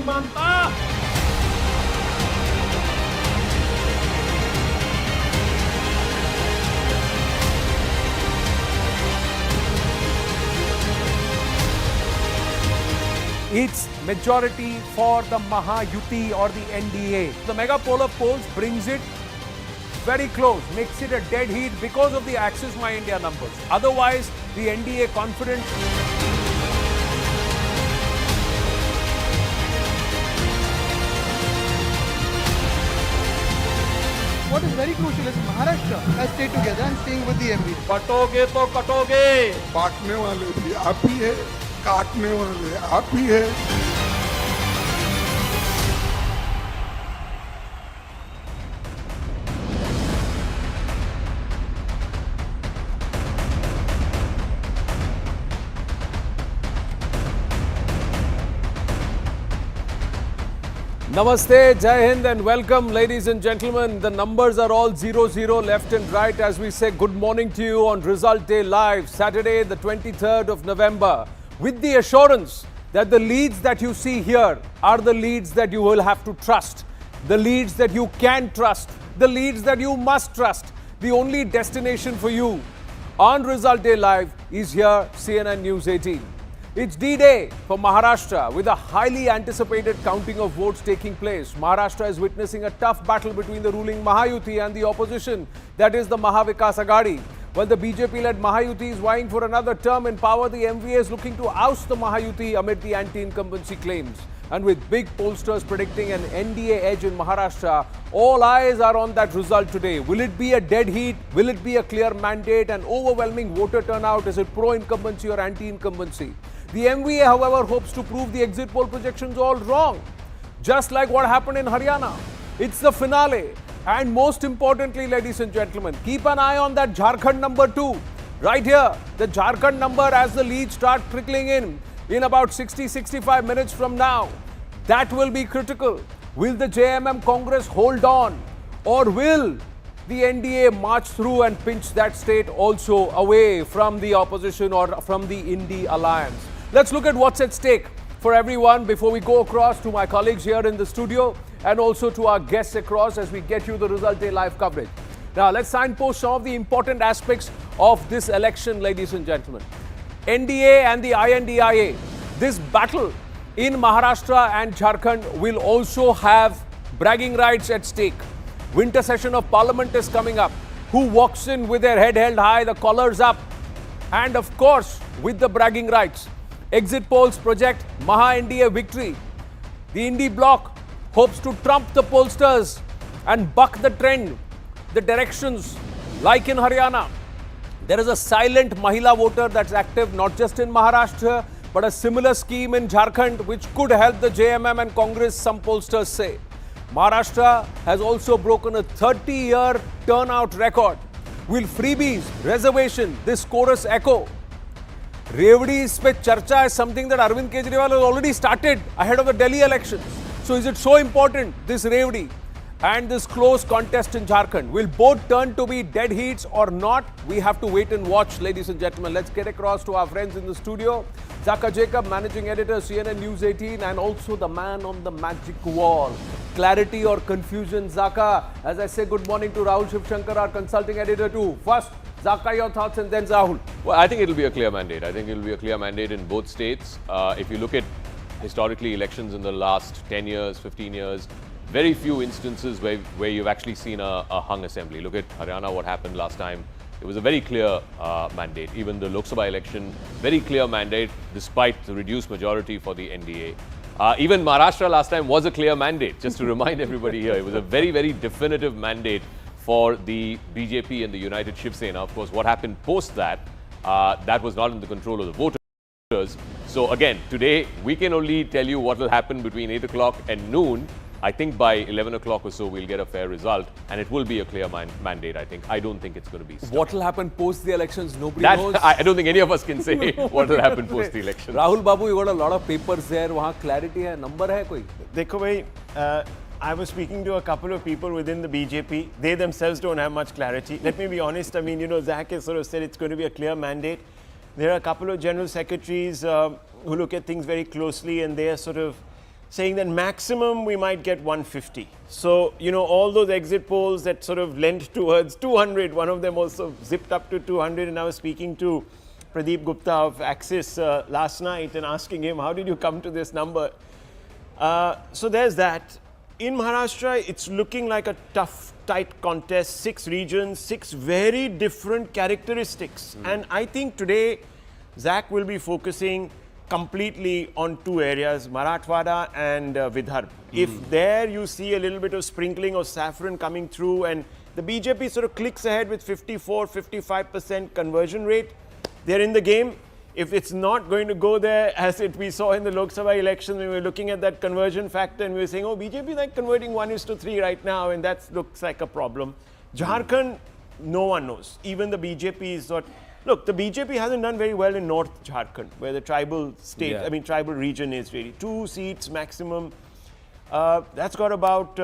नहीं मानता। It's majority for the Mahayuti or the NDA. The mega poll of polls brings it very close, makes it a dead heat because of the Axis My India numbers. Otherwise, the NDA confident. What is very crucial is Maharashtra has stayed together and staying with the MV. कटोगे तो कटोगे। बांटने वाले भी आप ही है, काटने वाले आप ही है। Namaste, Jai Hind and welcome ladies and gentlemen. The numbers are all 0-0 left and right as we say good morning to you on Result Day Live, Saturday the 23rd of November. With the assurance that the leads that you see here are the leads that you will have to trust. The leads that you can trust. The leads that you must trust. The only destination for you on Result Day Live is here, CNN News 18. It's D-Day for Maharashtra with a highly anticipated counting of votes taking place. Maharashtra is witnessing a tough battle between the ruling Mahayuti and the opposition, that is the Maha Vikas Aghadi. While the BJP-led Mahayuti is vying for another term in power, the MVA is looking to oust the Mahayuti amid the anti-incumbency claims. And with big pollsters predicting an NDA edge in Maharashtra, all eyes are on that result today. Will it be a dead heat? Will it be a clear mandate and overwhelming voter turnout? Is it pro-incumbency or anti-incumbency? The MVA, however, hopes to prove the exit poll projections all wrong, just like what happened in Haryana. It's the finale. And most importantly, ladies and gentlemen, keep an eye on that Jharkhand number 2. Right here, the Jharkhand number as the leads start trickling in about 60-65 minutes from now. That will be critical. Will the JMM Congress hold on? Or will the NDA march through and pinch that state also away from the opposition or from the Indy alliance? Let's look at what's at stake for everyone before we go across to my colleagues here in the studio and also to our guests across as we get you the Result Day live coverage. Now, let's signpost some of the important aspects of this election, ladies and gentlemen. NDA and the INDIA, this battle in Maharashtra and Jharkhand will also have bragging rights at stake. Winter session of Parliament is coming up. Who walks in with their head held high, the collars up, and of course, with the bragging rights. Exit polls project Maha NDA victory. The Indy bloc hopes to trump the pollsters and buck the trend, the directions like in Haryana. There is a silent Mahila voter that's active not just in Maharashtra, but a similar scheme in Jharkhand which could help the JMM and Congress, some pollsters say. Maharashtra has also broken a 30-year turnout record. Will freebies, reservation, this chorus echo? Revdi's pe charcha is something that Arvind Kejriwal has already started ahead of the Delhi elections. So is it so important, this Revdi and this close contest in Jharkhand? Will both turn to be dead heats or not? We have to wait and watch, ladies and gentlemen. Let's get across to our friends in the studio. Zaka Jacob, Managing Editor, CNN News 18, and also the man on the magic wall. Clarity or confusion, Zaka? As I say good morning to Rahul Shivshankar, our Consulting Editor too. First, Zaka, your thoughts and then Rahul. Well, I think it will be a clear mandate. I think it will be a clear mandate in both states. If you look at historically elections in the last 10 years, 15 years, very few instances where you've actually seen a hung assembly. Look at Haryana, what happened last time. It was a very clear mandate. Even the Lok Sabha election, very clear mandate despite the reduced majority for the NDA. Even Maharashtra last time was a clear mandate, just to remind everybody here. It was a very, very definitive mandate for the BJP and the United Shiv Sena. Of course, what happened post that, that was not in the control of the voters. So again, today, we can only tell you what will happen between 8 o'clock and noon. I think by 11 o'clock or so, we'll get a fair result, and it will be a clear mandate, I think. I don't think it's going to be stuck. What will happen post the elections? Nobody knows. I don't think any of us can say what will happen post the election. Rahul Babu, you got a lot of papers there. Wahan clarity hai, number hai koi? Dekho bhai, I was speaking to a couple of people within the BJP. They themselves don't have much clarity. Let me be honest. I mean, you know, Zach has sort of said it's going to be a clear mandate. There are a couple of general secretaries who look at things very closely, and they are sort of saying that maximum we might get 150. So, you know, all those exit polls that sort of lent towards 200, one of them also zipped up to 200. And I was speaking to Pradeep Gupta of Axis last night and asking him, how did you come to this number? So there's that. In Maharashtra, it's looking like a tough, tight contest, 6 regions, 6 very different characteristics. And I think today, Zach will be focusing completely on 2 areas, Marathwada and Vidarbha. If there you see a little bit of sprinkling of saffron coming through and the BJP sort of clicks ahead with 54, 55% conversion rate, they're in the game. If it's not going to go there, as we saw in the Lok Sabha election, we were looking at that conversion factor and we were saying, oh, BJP is like converting 1:3 right now, and that looks like a problem. Jharkhand, no one knows. Even the BJP is not. Look, the BJP hasn't done very well in North Jharkhand, where the tribal state, tribal region is really. 2 seats maximum. That's got about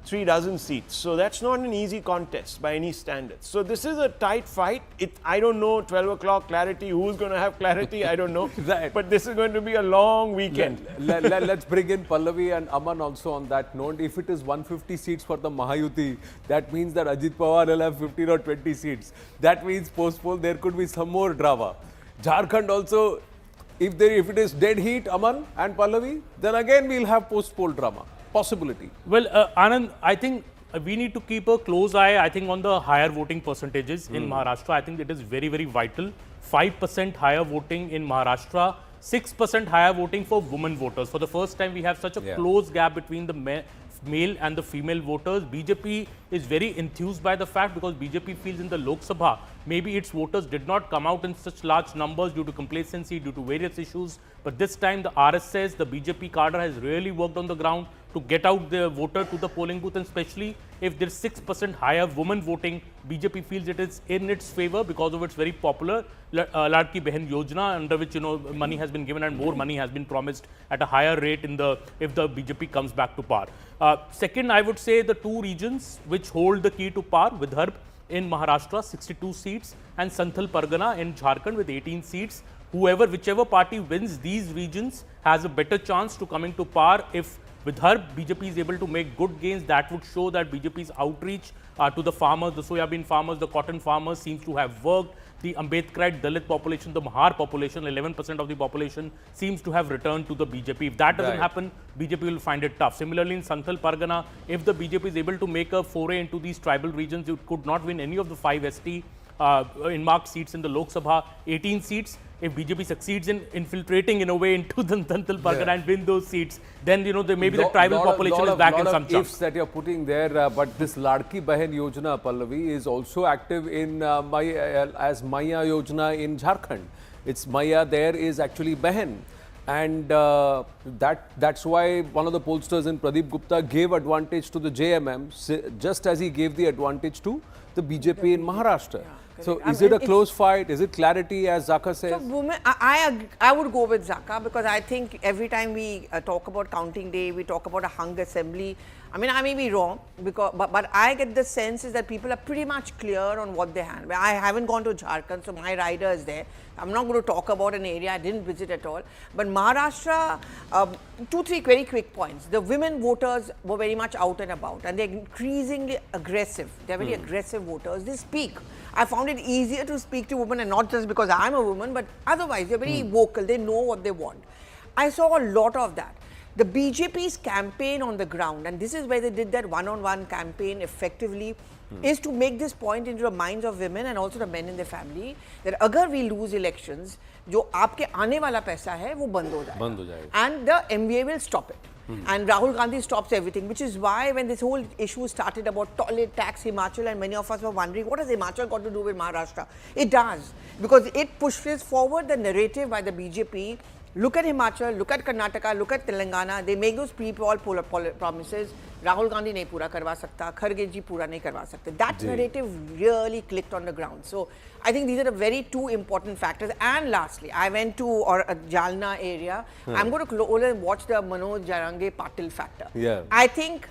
3 dozen seats. So that's not an easy contest by any standards. So this is a tight fight. I don't know, 12 o'clock clarity, who's going to have clarity, I don't know. Right. But this is going to be a long weekend. Let's bring in Pallavi and Aman also on that note. If it is 150 seats for the Mahayuti, that means that Ajit Pawar will have 15 or 20 seats. That means post-poll there could be some more drama. Jharkhand also, if it is dead heat, Aman and Pallavi, then again we'll have post-poll drama. Possibility. Well, Anand, I think we need to keep a close eye, I think, on the higher voting percentages in Maharashtra. I think it is very, very vital. 5% higher voting in Maharashtra, 6% higher voting for women voters. For the first time, we have such a close gap between the male and the female voters. BJP is very enthused by the fact because BJP feels in the Lok Sabha, maybe its voters did not come out in such large numbers due to complacency, due to various issues. But this time the RSS, the BJP cadre has really worked on the ground to get out the voter to the polling booth, and especially if there's 6% higher women voting, BJP feels it is in its favor because of its very popular Ladki Behan Yojana, under which, you know, money has been given and more money has been promised at a higher rate if the BJP comes back to power. Second, I would say the 2 regions which hold the key to power, Vidarbha in Maharashtra, 62 seats, and Santhal Pargana in Jharkhand with 18 seats. Whichever party wins these regions has a better chance to coming to power. If Vidarbha, BJP is able to make good gains, that would show that BJP's outreach to the farmers, the soybean farmers, the cotton farmers seems to have worked. The Ambedkarite Dalit population, the Mahar population, 11% of the population seems to have returned to the BJP. If that doesn't happen, BJP will find it tough. Similarly, in Santhal Pargana, if the BJP is able to make a foray into these tribal regions, it could not win any of the 5 ST in marked seats in the Lok Sabha, 18 seats. If BJP succeeds in infiltrating in a way into the Santhal Pargana and win those seats, then, you know, maybe the tribal population is back in some chunk. Ifs that you're putting there, but this Ladki Behan Yojana, Pallavi, is also active in as Maya Yojana in Jharkhand. It's Maya there is actually Behan. And that's why one of the pollsters in Pradeep Gupta gave advantage to the JMM, just as he gave the advantage to the BJP in Maharashtra. So is it a close fight? Is it clarity, as Zaka says? So women, I would go with Zaka, because I think every time we talk about counting day, we talk about a hung assembly. I mean, I may be wrong, but I get the sense is that people are pretty much clear on what they have. I haven't gone to Jharkhand, so my rider is there. I'm not going to talk about an area I didn't visit at all. But Maharashtra, 2-3 very quick points. The women voters were very much out and about, and they're increasingly aggressive. They're very aggressive voters. They speak. I found it easier to speak to women, and not just because I'm a woman, but otherwise they're very vocal. They know what they want. I saw a lot of that. The BJP's campaign on the ground, and this is where they did that one-on-one campaign effectively, is to make this point into the minds of women and also the men in their family that agar we lose elections, जो आपके आने वाला पैसा है वो बंद हो जाएगा. And the MVA will stop it. And Rahul Gandhi stops everything, which is why when this whole issue started about toilet tax Himachal, and many of us were wondering, what has Himachal got to do with Maharashtra? It does, because it pushes forward the narrative by the BJP. Look at Himachal, look at Karnataka, look at Telangana. They make those pre-poll promises. Rahul Gandhi nahi pura karwa sakta, Kharge ji pura nahi karwa sakta. That narrative really clicked on the ground. So I think these are the very 2 important factors. And lastly, I went to Jalna area. I'm going to go and watch the Manoj Jarange Patil factor. I think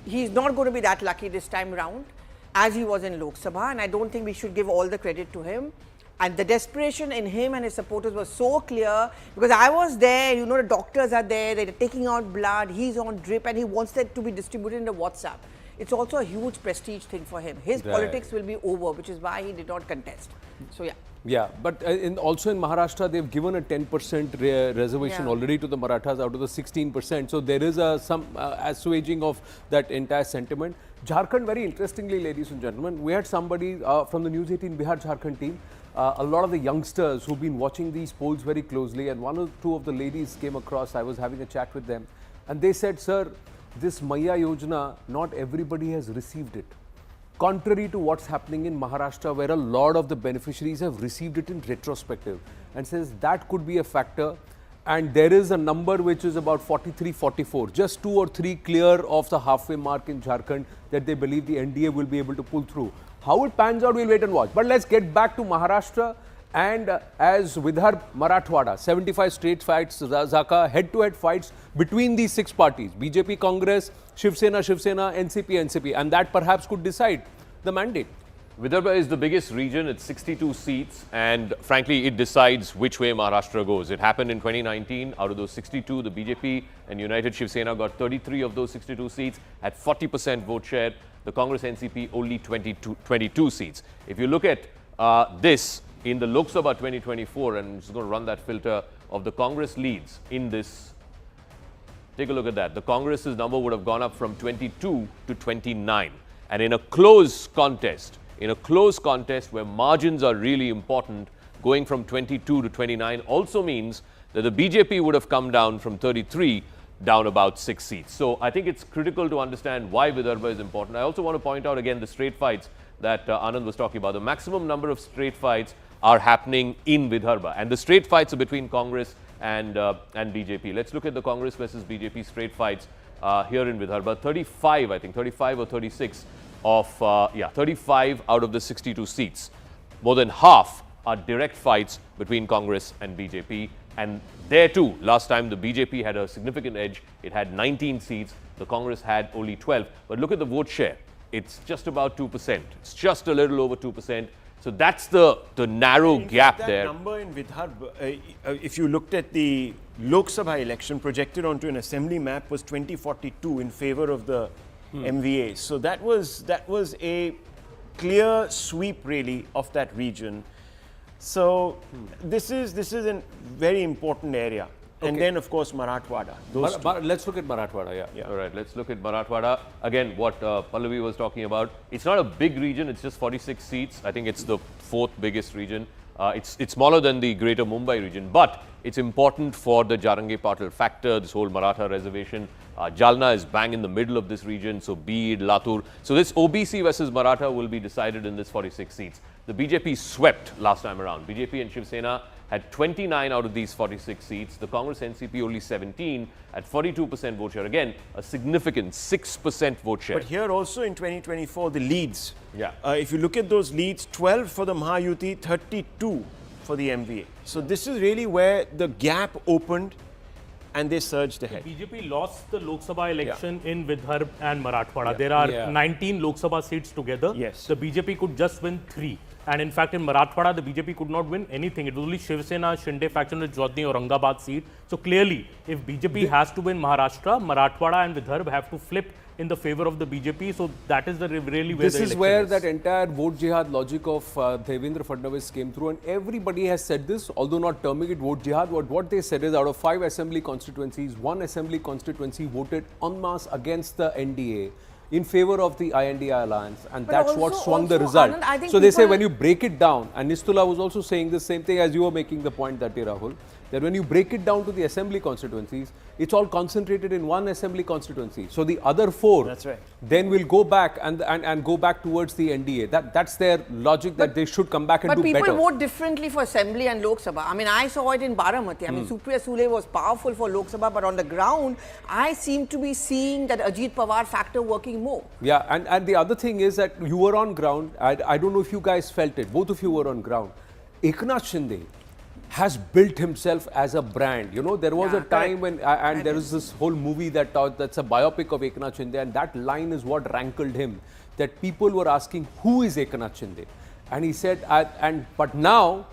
he's not going to be that lucky this time round as he was in Lok Sabha, and I don't think we should give all the credit to him. And the desperation in him and his supporters was so clear, because I was there, you know, the doctors are there, they're taking out blood, he's on drip, and he wants that to be distributed in the WhatsApp. It's also a huge prestige thing for him. His politics will be over, which is why he did not contest. So, yeah. Yeah, but also in Maharashtra, they've given a 10% reservation already to the Marathas out of the 16%. So there is some assuaging of that entire sentiment. Jharkhand, very interestingly, ladies and gentlemen, we had somebody from the News 18 Bihar Jharkhand team, a lot of the youngsters who've been watching these polls very closely, and one or two of the ladies came across. I was having a chat with them, and they said, sir, this Maya Yojana, not everybody has received it. Contrary to what's happening in Maharashtra, where a lot of the beneficiaries have received it in retrospective, and says that could be a factor. And there is a number which is about 43, 44, just 2 or 3 clear of the halfway mark in Jharkhand that they believe the NDA will be able to pull through. How it pans out, we'll wait and watch. But let's get back to Maharashtra. And as Vidarbha, Marathwada, 75 state fights, Zaka, head-to-head fights between these 6 parties, BJP, Congress, Shiv Sena, NCP, and that perhaps could decide the mandate. Vidarbha is the biggest region, it's 62 seats, and frankly, it decides which way Maharashtra goes. It happened in 2019. Out of those 62, the BJP and United Shiv Sena got 33 of those 62 seats at 40% vote share. The Congress NCP only 22 seats. If you look at this in the Lok Sabha 2024, and I'm just going to run that filter of the Congress leads in this, take a look at that. The Congress's number would have gone up from 22 to 29. And in a close contest where margins are really important, going from 22 to 29 also means that the BJP would have come down from 33 down about 6 seats. So I think it's critical to understand why Vidarbha is important. I also want to point out again the straight fights that Anand was talking about. The maximum number of straight fights are happening in Vidarbha, and the straight fights are between Congress and BJP. Let's look at the Congress versus BJP straight fights here in Vidarbha. 35, I think, 35 or 36 of, 35 out of the 62 seats. More than half are direct fights between Congress and BJP. And there too, last time the BJP had a significant edge. It had 19 seats. The Congress had only 12. But look at the vote share. It's just about 2%. It's just a little over 2%. So that's the narrow gap there. That number in Vidarbha, if you looked at the Lok Sabha election projected onto an assembly map, was 2042 in favor of the MVA. So that was a clear sweep really of that region. So this is a very important area. Okay. And then, of course, Marathwada. Let's look at Marathwada, All right, let's look at Marathwada. Again, what Pallavi was talking about. It's not a big region. It's just 46 seats. I think it's the 4th biggest region. It's smaller than the greater Mumbai region, but it's important for the Jarangi Patil factor, this whole Maratha reservation. Jalna is bang in the middle of this region, so Bid, Latur. So this OBC versus Maratha will be decided in this 46 seats. The BJP swept last time around. BJP and Shiv Sena had 29 out of these 46 seats. The Congress NCP only 17 at 42% vote share. Again, a significant 6% vote share. But here also in 2024, the leads. Yeah. If you look at those leads, 12 for the Mahayuti, 32 for the MVA. So this is really where the gap opened and they surged ahead. The BJP lost the Lok Sabha election in Vidarbha and Marathwada. There are 19 Lok Sabha seats together. Yes. The BJP could just win 3. And in fact, in Marathwada, the BJP could not win anything. It was only Shiv Sena, Shinde faction with Jodhni Aurangabad seat. So clearly, if BJP has to win Maharashtra, Marathwada and Vidarbha have to flip in the favor of the BJP. So that is the really where this the is where that entire vote jihad logic of Devendra Fadnavis came through, and everybody has said this, although not terming it vote jihad. What they said is, out of 5 assembly constituencies, 1 assembly constituency voted en masse against the NDA in favor of the INDI alliance, and But that's also- what swung the also, result. Anand, I think So they say people- when you break it down, and Nistula was also saying the same thing as you were making the point that day, Rahul, that when you break it down to the assembly constituencies, it's all concentrated in 1 assembly constituency. So the other 4 That's right. then will go back and go back towards the NDA. That's their logic, that they should come back and But do people better. vote differently for Assembly and Lok Sabha. I mean, I saw it in Baramati. I mean, Supriya Sule was powerful for Lok Sabha, but on the ground, I seem to be seeing that Ajit Pawar factor working more. Yeah, and the other thing is that you were on ground. I don't know if you guys felt it. Both of you were on ground. Eknath Shinde has built himself as a brand. You know, there was a time when, and there is this whole movie that's a biopic of Eknath Shinde, and that line is what rankled him, that people were asking, who is Eknath Shinde? And he said, but now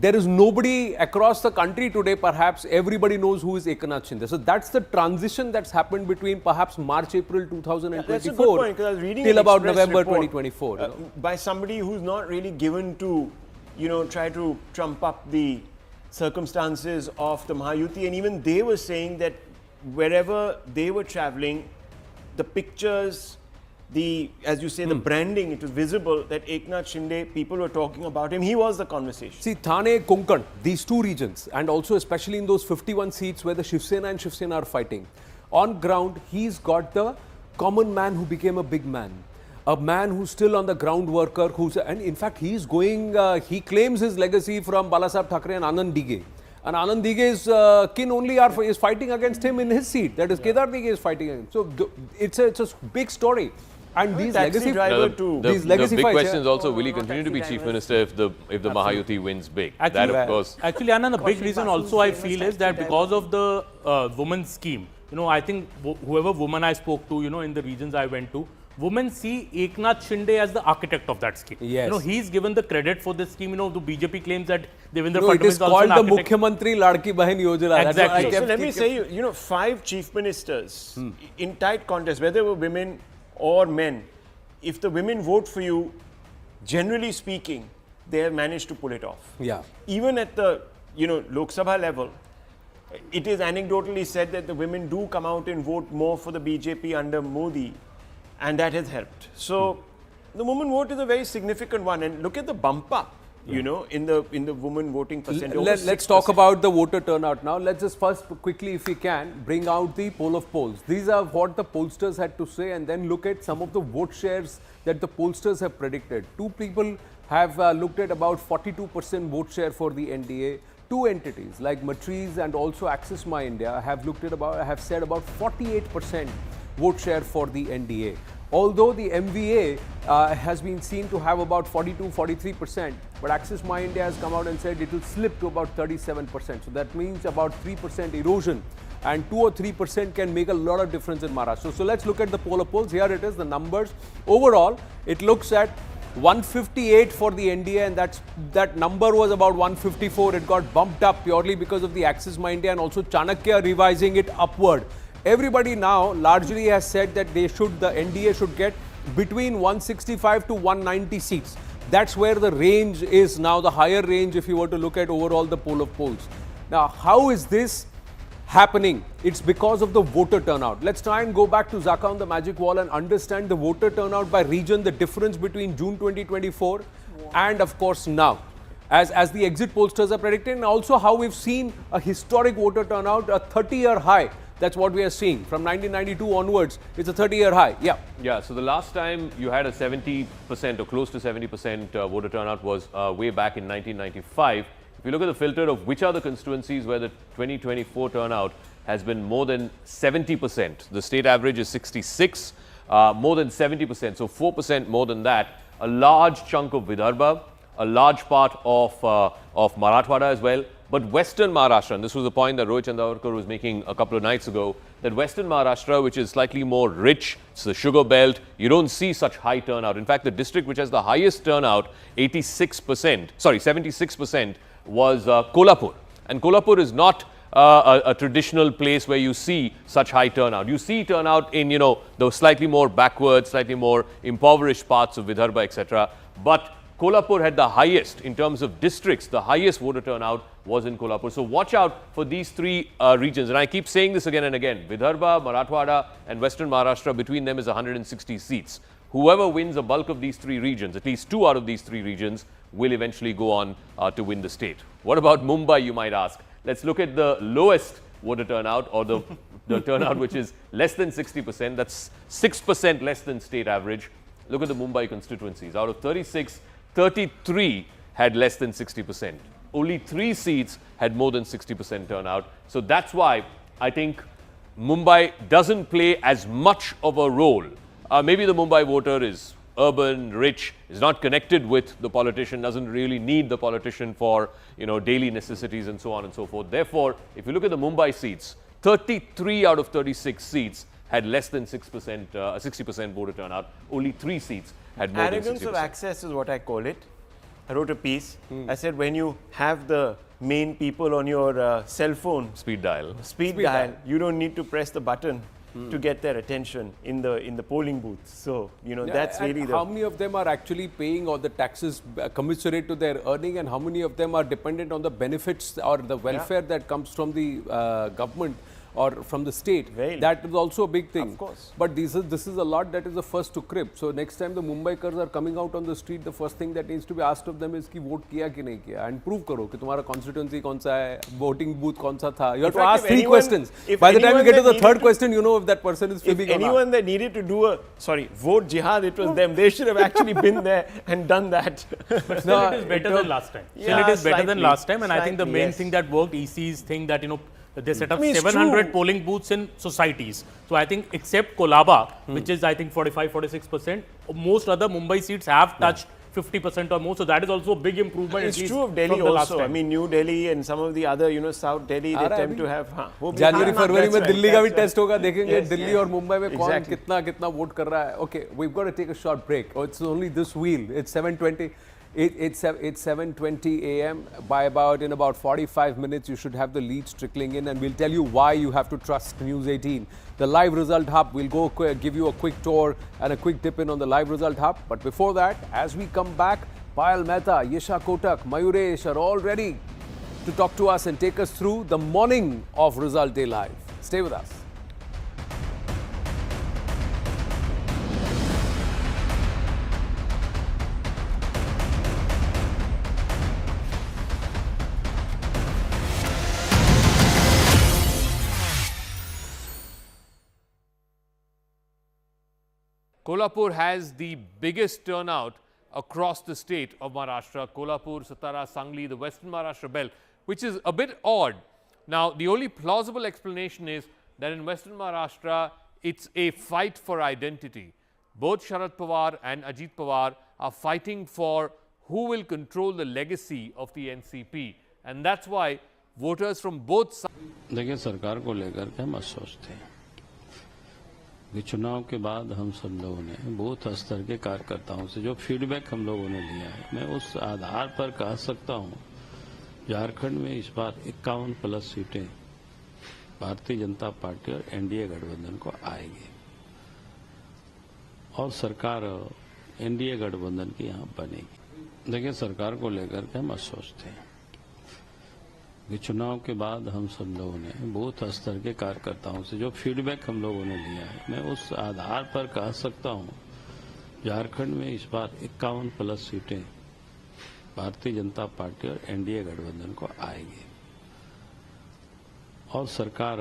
there is nobody across the country today, perhaps everybody knows who is Eknath Shinde. So that's the transition that's happened between perhaps March, April 2024 That's a good point, because I was reading till an about Express November report, 2024. You know? by somebody who's not really given to, try to trump up the circumstances of the Mahayuti, and even they were saying that wherever they were traveling, the pictures, as you say, the branding, it was visible that Eknath Shinde, people were talking about him. He was the conversation. See, Thane, Konkan, these two regions, and also especially in those 51 seats where the Shiv Sena and Shiv Sena are fighting, on ground, he's got the common man who became a big man. A man who's still on the ground worker, and in fact, he's going, he claims his legacy from Balasaheb Thackeray and Anand Dige. And Anand Dige's kin only is fighting against him in his seat. That is, Kedar Dige is fighting against him. So it's a big story. And these legacy driver too. These The legacy big fights, question is also, will he continue to be chief minister if the Mahayuti wins big? That, of course. Actually, Anand, the big reason also I feel is that because of the women's scheme, I think whoever woman I spoke to, in the regions I went to, women see Eknath Shinde as the architect of that scheme. Yes. He's given the credit for this scheme. The BJP claims that Devendra No, it Fadnavis is is also called an the architect. Mukhyamantri Ladki Bahin Yojana. That's Exactly. why I So kept let me say, 5 chief ministers in tight contest, whether they were women or men, if the women vote for you, generally speaking, they have managed to pull it off. Yeah. Even at the, Lok Sabha level, it is anecdotally said that the women do come out and vote more for the BJP under Modi, and that has helped. So the women vote is a very significant one, and look at the bump up, in the women voting percentage. Let's talk about the voter turnout now. Let's just first quickly, if we can, bring out the poll of polls. These are what the pollsters had to say, and then look at some of the vote shares that the pollsters have predicted. Two people have looked at about 42% vote share for the NDA. Two entities like Matriz and also Access My India have said about 48% vote share for the NDA. Although the MVA has been seen to have about 42-43%, but Access My India has come out and said it will slip to about 37%. So that means about 3% erosion, and 2 or 3% can make a lot of difference in Maharashtra. So let's look at the poll of polls. Here it is, the numbers. Overall, it looks at 158 for the NDA, and that number was about 154. It got bumped up purely because of the Access My India and also Chanakya revising it upward. Everybody now largely has said that the NDA should get between 165 to 190 seats. That's where the range is now, the higher range if you were to look at overall the poll of polls. Now, how is this happening? It's because of the voter turnout. Let's try and go back to Zaka on the magic wall and understand the voter turnout by region, the difference between June 2024 and of course now, as the exit pollsters are predicting, and also how we've seen a historic voter turnout, a 30-year high. That's what we are seeing. From 1992 onwards, it's a 30-year high. Yeah. Yeah, so the last time you had a 70% or close to 70% voter turnout was way back in 1995. If you look at the filter of which are the constituencies where the 2024 turnout has been more than 70%, the state average is 66, more than 70%, so 4% more than that. A large chunk of Vidarbha, a large part of Marathwada as well. But Western Maharashtra, and this was the point that Rohit Chandavarkar was making a couple of nights ago, that Western Maharashtra, which is slightly more rich, it's the sugar belt, you don't see such high turnout. In fact, the district which has the highest turnout, 76%, was Kolhapur. And Kolhapur is not a traditional place where you see such high turnout. You see turnout in, the slightly more backward, slightly more impoverished parts of Vidarbha, etc. But Kolhapur had the highest, in terms of districts, the highest voter turnout was in Kolhapur. So watch out for these three regions. And I keep saying this again and again. Vidarbha, Marathwada and Western Maharashtra, between them is 160 seats. Whoever wins a bulk of these three regions, at least 2 out of these 3 regions, will eventually go on to win the state. What about Mumbai, you might ask? Let's look at the lowest voter turnout, or the turnout which is less than 60%. That's 6% less than state average. Look at the Mumbai constituencies. Out of 36, 33 had less than 60%. Only 3 seats had more than 60% turnout. So that's why I think Mumbai doesn't play as much of a role. Maybe the Mumbai voter is urban, rich, is not connected with the politician, doesn't really need the politician for daily necessities and so on and so forth. Therefore, if you look at the Mumbai seats, 33 out of 36 seats had less than 60% voter turnout. Only 3 seats had more than 60%. Arrogance of access is what I call it. I wrote a piece. I said when you have the main people on your cell phone Speed dial. speed dial, you don't need to press the button to get their attention in the polling booth. So that's and really how many of them are actually paying all the taxes commensurate to their earning, and how many of them are dependent on the benefits or the welfare that comes from the government or from the state? Very. That is also a big thing. Of course. But this is a lot that is the first to crib. So next time the Mumbaikars are coming out on the street, the first thing that needs to be asked of them is कि vote किया कि नहीं किया, and prove करो कि तुम्हारा constituency कौन सा है, voting booth कौन सा था. You have to fact, ask if three anyone- questions. if By the time you anyone get to that the third needed to- question, you know if that person is if fibbing or not. anyone that needed to do vote jihad, it was them. They should have actually been there and done that. Still, it is better than last time. Still, Yeah, it is better than slightly, last time, and I think the slightly, main yes. thing that worked, EC's thing that they set up I mean, it's 700 true. polling booths in societies. So I think except Kolaba, which is I think 45-46%, most other Mumbai seats have touched 50% or more. So that is also a big improvement. It's at least true of Delhi from the last also. I time. mean, New Delhi and some of the other, South Delhi, they रहा है tend अभी? to have. वो भी- जनवरी हाँ, फरवरी में that's right, Delhi का भी that's right. Test होगा, देखेंगे Yes, दिल्ली yes. और मुंबई में कौन Exactly. कितना वोट कर रहा है. Okay, we've got to take a short break. Oh, it's only this wheel. It's 7:20. It's 7:20 a.m. In about 45 minutes, you should have the leads trickling in, and we'll tell you why you have to trust News 18. The live result hub, we'll go give you a quick tour and a quick dip in on the live result hub. But before that, as we come back, Payal Mehta, Yesha Kotak, Mayuresh are all ready to talk to us and take us through the morning of Result Day Live. Stay with us. Kolhapur has the biggest turnout across the state of Maharashtra. Kolhapur, Satara, Sangli, the Western Maharashtra belt, which is a bit odd. Now, the only plausible explanation is that in Western Maharashtra, it's a fight for identity. Both Sharad Pawar and Ajit Pawar are fighting for who will control the legacy of the NCP. And that's why voters from both sides. देखिए सरकार को लेकर के हम सोचते हैं कि चुनाव के बाद हम सब लोगों ने बूथ स्तर के कार्यकर्ताओं से जो फीडबैक हम लोगों ने लिया है, मैं उस आधार पर कह सकता हूं झारखंड में इस बार 51+ सीटें भारतीय जनता पार्टी और एनडीए गठबंधन को आएगी और सरकार एनडीए गठबंधन की यहां बनेगी। देखिए सरकार को लेकर के हम सोचते हैं कि चुनाव के बाद हम सब लोगों ने बूथ स्तर के कार्यकर्ताओं से जो फीडबैक हम लोगों ने लिया है, मैं उस आधार पर कह सकता हूं झारखंड में इस बार 51+ सीटें भारतीय जनता पार्टी और एनडीए गठबंधन को आएगी और सरकार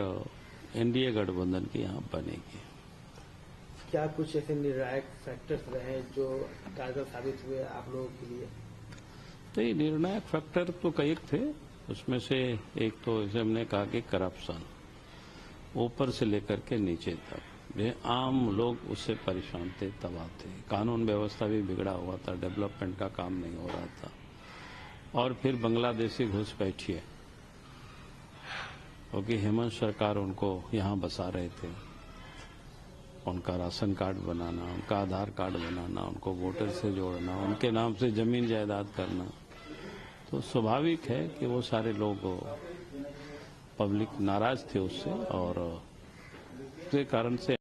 एनडीए गठबंधन की यहां बनेगी। क्या कुछ ऐसे निर्णायक फैक्टर्स रहे जो कारगर साबित हुए आप लोगों के लिए? तो ये निर्णायक फैक्टर तो कई थे, उसमें से एक तो जैसे हमने कहा कि करप्शन ऊपर से लेकर के नीचे तक ये आम लोग उससे परेशान थे, तबाह थे, कानून व्यवस्था भी बिगड़ा हुआ था, डेवलपमेंट का काम नहीं हो रहा था और फिर बांग्लादेशी घुसपैठिए क्योंकि हेमंत सरकार उनको यहाँ बसा रहे थे, उनका राशन कार्ड बनाना, उनका आधार कार्ड बनाना, उनको वोटर से जोड़ना, उनके नाम से जमीन जायदाद करना, तो स्वाभाविक है कि वो सारे लोग पब्लिक नाराज थे उससे और उसके कारण से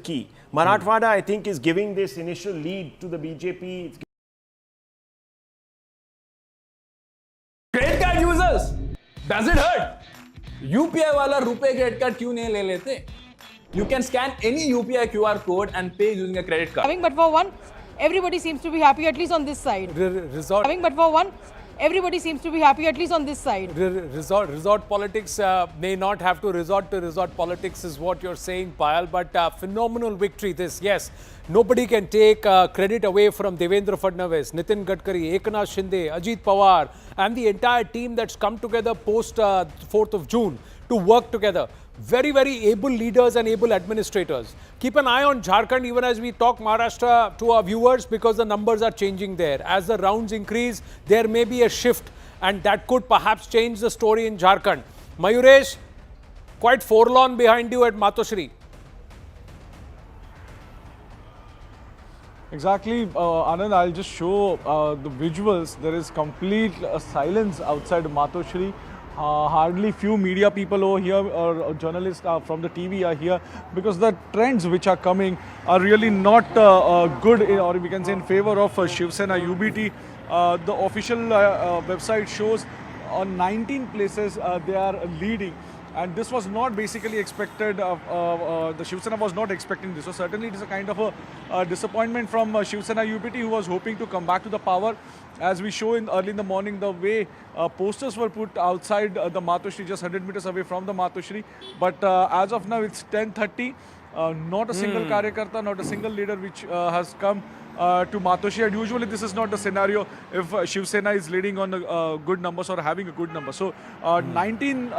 Key. Marathwada, I think, is giving this initial lead to the BJP. It's credit card users does it hurt? UPI वाला रुपए क्रेडिट कार्ड क्यों नहीं ले लेते? You can scan any UPI QR code and pay using a credit card. But for one, everybody seems to be happy, at least on this side. But for one, everybody seems to be happy, at least on this side. Resort politics may not have to resort to resort politics is what you're saying, Payal, but phenomenal victory this. Yes, nobody can take credit away from Devendra Fadnavis, Nitin Gadkari, Eknath Shinde, Ajit Pawar and the entire team that's come together post 4th of June to work together. Very, very able leaders and able administrators. Keep an eye on Jharkhand even as we talk Maharashtra to our viewers because the numbers are changing there. As the rounds increase, there may be a shift and that could perhaps change the story in Jharkhand. Mayuresh, quite forlorn behind you at Matoshri. Exactly, Anand, I'll just show the visuals. There is complete silence outside Matoshri. Hardly few media people over here or journalists from the TV are here because the trends which are coming are really not good or we can say in favor of Shiv Sena UBT. The official website shows on 19 places they are leading. And this was not basically expected, the Shiv Sena was not expecting this. So certainly it is a kind of a disappointment from Shiv Sena UBT, who was hoping to come back to the power. As we show in early in the morning, the way posters were put outside the Matoshri, just 100 meters away from the Matoshri. But as of now, it's 10:30. Not a single Karyakarta, not a single leader which has come to Matoshri. And usually this is not the scenario if Shiv Sena is leading on good numbers or having a good number. So 19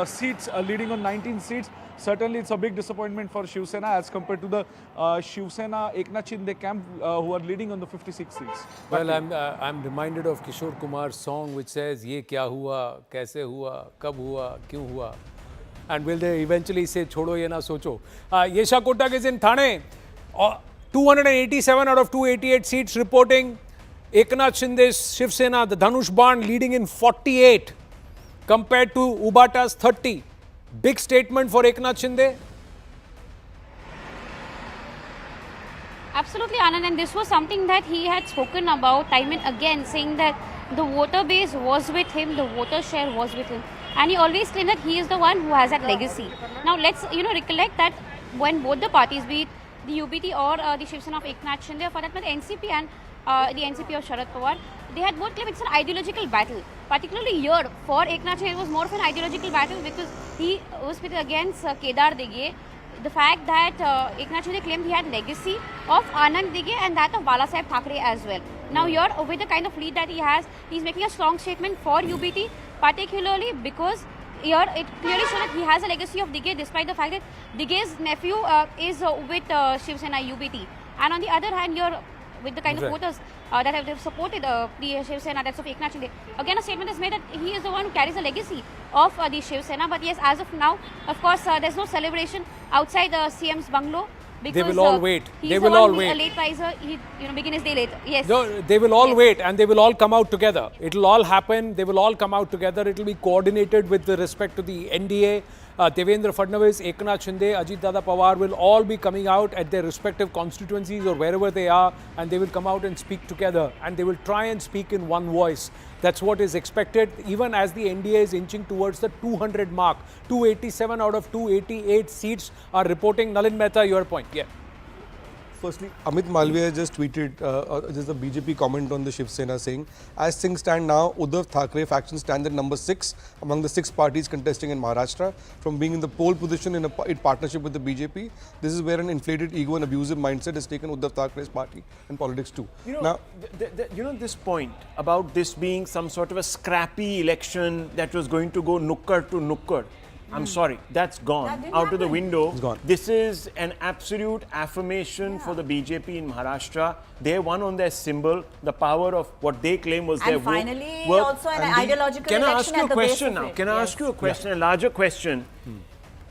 seats, leading on 19 seats. Certainly it's a big disappointment for Shiv Sena as compared to the Shiv Sena Eknath Shinde camp who are leading on the 56 seats. Well, I'm reminded of Kishore Kumar's song which says, "Ye kya hua, kaise hua, kab hua, kyun hua?" And will they eventually say, "Chodo ye na socho"? Yesha Kotak is in Thane. 287 out of 288 seats reporting. Eknath Shinde's Shiv Sena, the Dhanush Ban, leading in 48 compared to Ubata's 30. Big statement for Eknath Shinde. Absolutely, Anand, and this was something that he had spoken about time and again, saying that the voter base was with him, the voter share was with him, and he always claimed that he is the one who has that legacy. Now let's recollect that when both the parties, be it the UBT or the Shiv Sena of Eknath Shinde, for that matter NCP and the NCP of Sharad Pawar, they had both claimed it's an ideological battle. Particularly here for Eknath Shinde, it was more of an ideological battle because he was pitted against Kedar Deghe. The fact that Eknath Shinde claimed he had legacy of Anand Deghe and that of Balasaheb Thackeray as well. Now here, with the kind of lead that he has, he's making a strong statement for UBT, particularly because here it clearly shows that he has a legacy of Deghe, despite the fact that Deghe's nephew is with Shiv Sena UBT. And on the other hand, here with the kind of voters that have supported the Shiv Sena, that's of Eknath Shinde. Again, a statement is made that he is the one who carries the legacy of the Shiv Sena. But yes, as of now, of course, there's no celebration outside the CM's bungalow. Because, they will all wait. They will all wait. A late riser, he begin his day late. Yes. No, they will all wait and they will all come out together. It will all happen. They will all come out together. It will be coordinated with respect to the NDA. Devendra Fadnavis, Eknath Shinde, Ajit Dada Pawar will all be coming out at their respective constituencies or wherever they are, and they will come out and speak together and they will try and speak in one voice. That's what is expected, even as the NDA is inching towards the 200 mark. 287 out of 288 seats are reporting. Nalin Mehta, your point. Yeah. Firstly, Amit Malviya just tweeted just a BJP comment on the Shiv Sena saying, as things stand now, Uddhav Thackeray faction stands at number 6 among the 6 parties contesting in Maharashtra. From being in the pole position in partnership with the BJP, this is where an inflated ego and abusive mindset has taken Uddhav Thackeray's party and politics too. Now, this point about this being some sort of a scrappy election that was going to go nukkad to nukkad. I'm sorry, that's gone out of the window. It's gone. This is an absolute affirmation for the BJP in Maharashtra. They won on their symbol, the power of what they claim was their vote. And finally, also an ideological election at the base of it. Can I ask you a question, a larger question?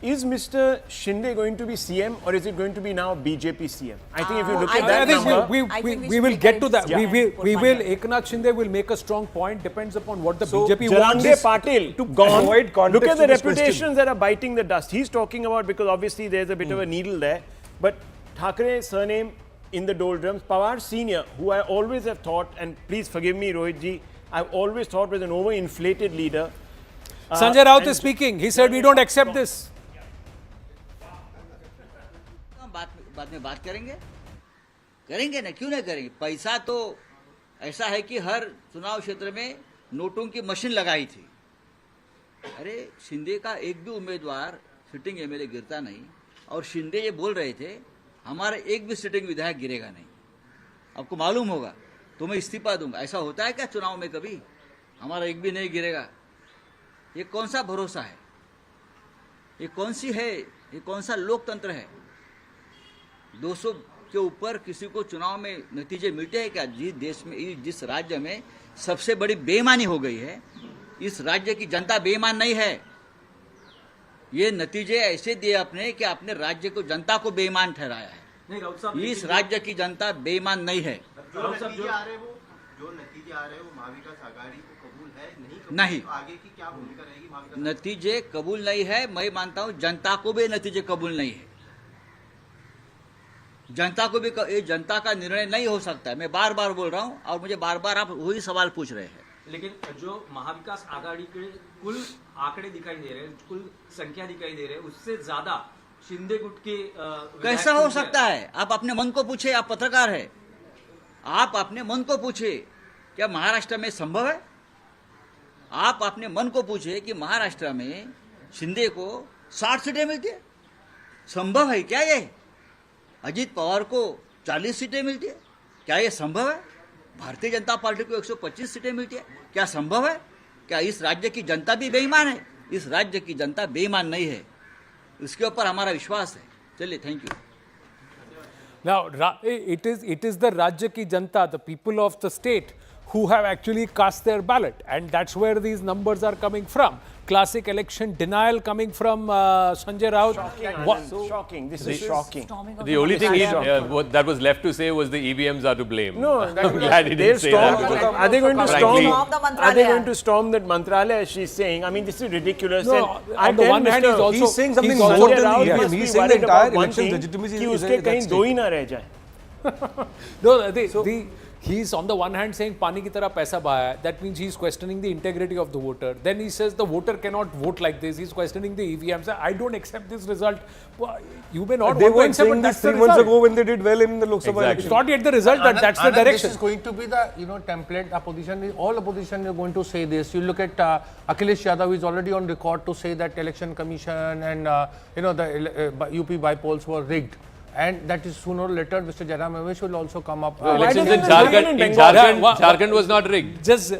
Is Mr. Shinde going to be CM or is it going to be now BJP CM? I think if you look at that number... We will get to that. We will. Eknath Shinde will make a strong point. Depends upon what the BJP wants. Jalandhar Patil, gone. Look at the reputations that are biting the dust. He's talking about, because obviously there's a bit of a needle there. But Thackeray's surname in the doldrums. Pawar Senior, who I always have thought, and please forgive me, Rohit ji, I've always thought was an overinflated leader. Sanjay Raut is speaking. He said, we don't accept this. बाद में बात करेंगे ना, क्यों नहीं करेंगे? पैसा तो ऐसा है कि हर चुनाव क्षेत्र में नोटों की मशीन लगाई थी। अरे शिंदे का एक भी उम्मीदवार सिटिंग एमएलए गिरता नहीं, और शिंदे ये बोल रहे थे हमारा एक भी सिटिंग विधायक गिरेगा नहीं। आपको मालूम होगा तो मैं इस्तीफा दूंगा। ऐसा होता है क्या चुनाव में कभी? हमारा एक भी नहीं गिरेगा। ये कौन सा भरोसा है? ये कौन सा लोकतंत्र है? 200 के ऊपर किसी को चुनाव में नतीजे मिलते हैं क्या? जिस देश में, जिस राज्य में सबसे बड़ी बेईमानी हो गई है, इस राज्य की जनता बेईमान नहीं है। ये नतीजे ऐसे दिए आपने कि आपने राज्य को, जनता को बेईमान ठहराया है। इस राज्य की जनता बेईमान नहीं है। जो नतीजे आ रहे वो महा विकास आघाड़ी को कबूल है नहीं, नहीं। तो आगे की क्या भूमिका रहेगी महा विकास? नतीजे कबूल नहीं है, मैं मानता हूं जनता को भी नतीजे कबूल नहीं है। जनता को भी ये जनता का निर्णय नहीं हो सकता है। मैं बार बार बोल रहा हूं और मुझे बार बार आप वही सवाल पूछ रहे हैं। लेकिन जो महाविकास आघाड़ी के कुल आंकड़े दिखाई दे रहे हैं, कुल संख्या दिखाई दे रहे हैं, उससे ज्यादा शिंदे गुट के कैसा हो सकता है? आप अपने मन को पूछे, आप पत्रकार है, आप अपने मन को पूछे क्या महाराष्ट्र में संभव है? आप अपने मन को पूछे कि महाराष्ट्र में शिंदे को 60 सीटें मिलती है, संभव है क्या ये? अजीत पवार को 40 सीटें मिलती है, क्या ये संभव है? भारतीय जनता पार्टी को 125 सीटें मिलती है, क्या संभव है? क्या इस राज्य की जनता भी बेईमान है? इस राज्य की जनता बेईमान नहीं है, इसके ऊपर हमारा विश्वास है। चलिए, thank you. Now, it is the Rajya ki Janta, the people of the state, who have actually cast their ballot, and that's where these numbers are coming from. Classic election denial coming from Sanjay Raut. Shocking. This is shocking. The only thing what that was left to say was the EVMs are to blame. No, I'm glad he didn't say that. because Are they going to frankly- storm? Are they going to storm that Mantralaya? As she's saying. I mean, this is ridiculous. No, on the one hand, he's saying something Sanjay more than Raut the must EVM. be He's saying the worried entire about one election's thing, legitimacy कि is उसके at कहीं stake. दो ही ना रह जाए। No, he's on the one hand saying पानी की तरह पैसा बहाया. That means he's questioning the integrity of the voter. Then he says the voter cannot vote like this. He's questioning the EVMs. I don't accept this result. You may not They want to weren't accept, saying but this that's the 3 months result. ago when they did well in the Lok Sabha election. It's not yet the result, but that's the direction. This is going to be the template. All opposition are going to say this. You look at Akhilesh Yadav, who is already on record to say that election commission and the UP bypolls were rigged. And that is sooner or later, Mr. Jairam Ramesh will also come up. Elections in Jharkhand was not rigged. Just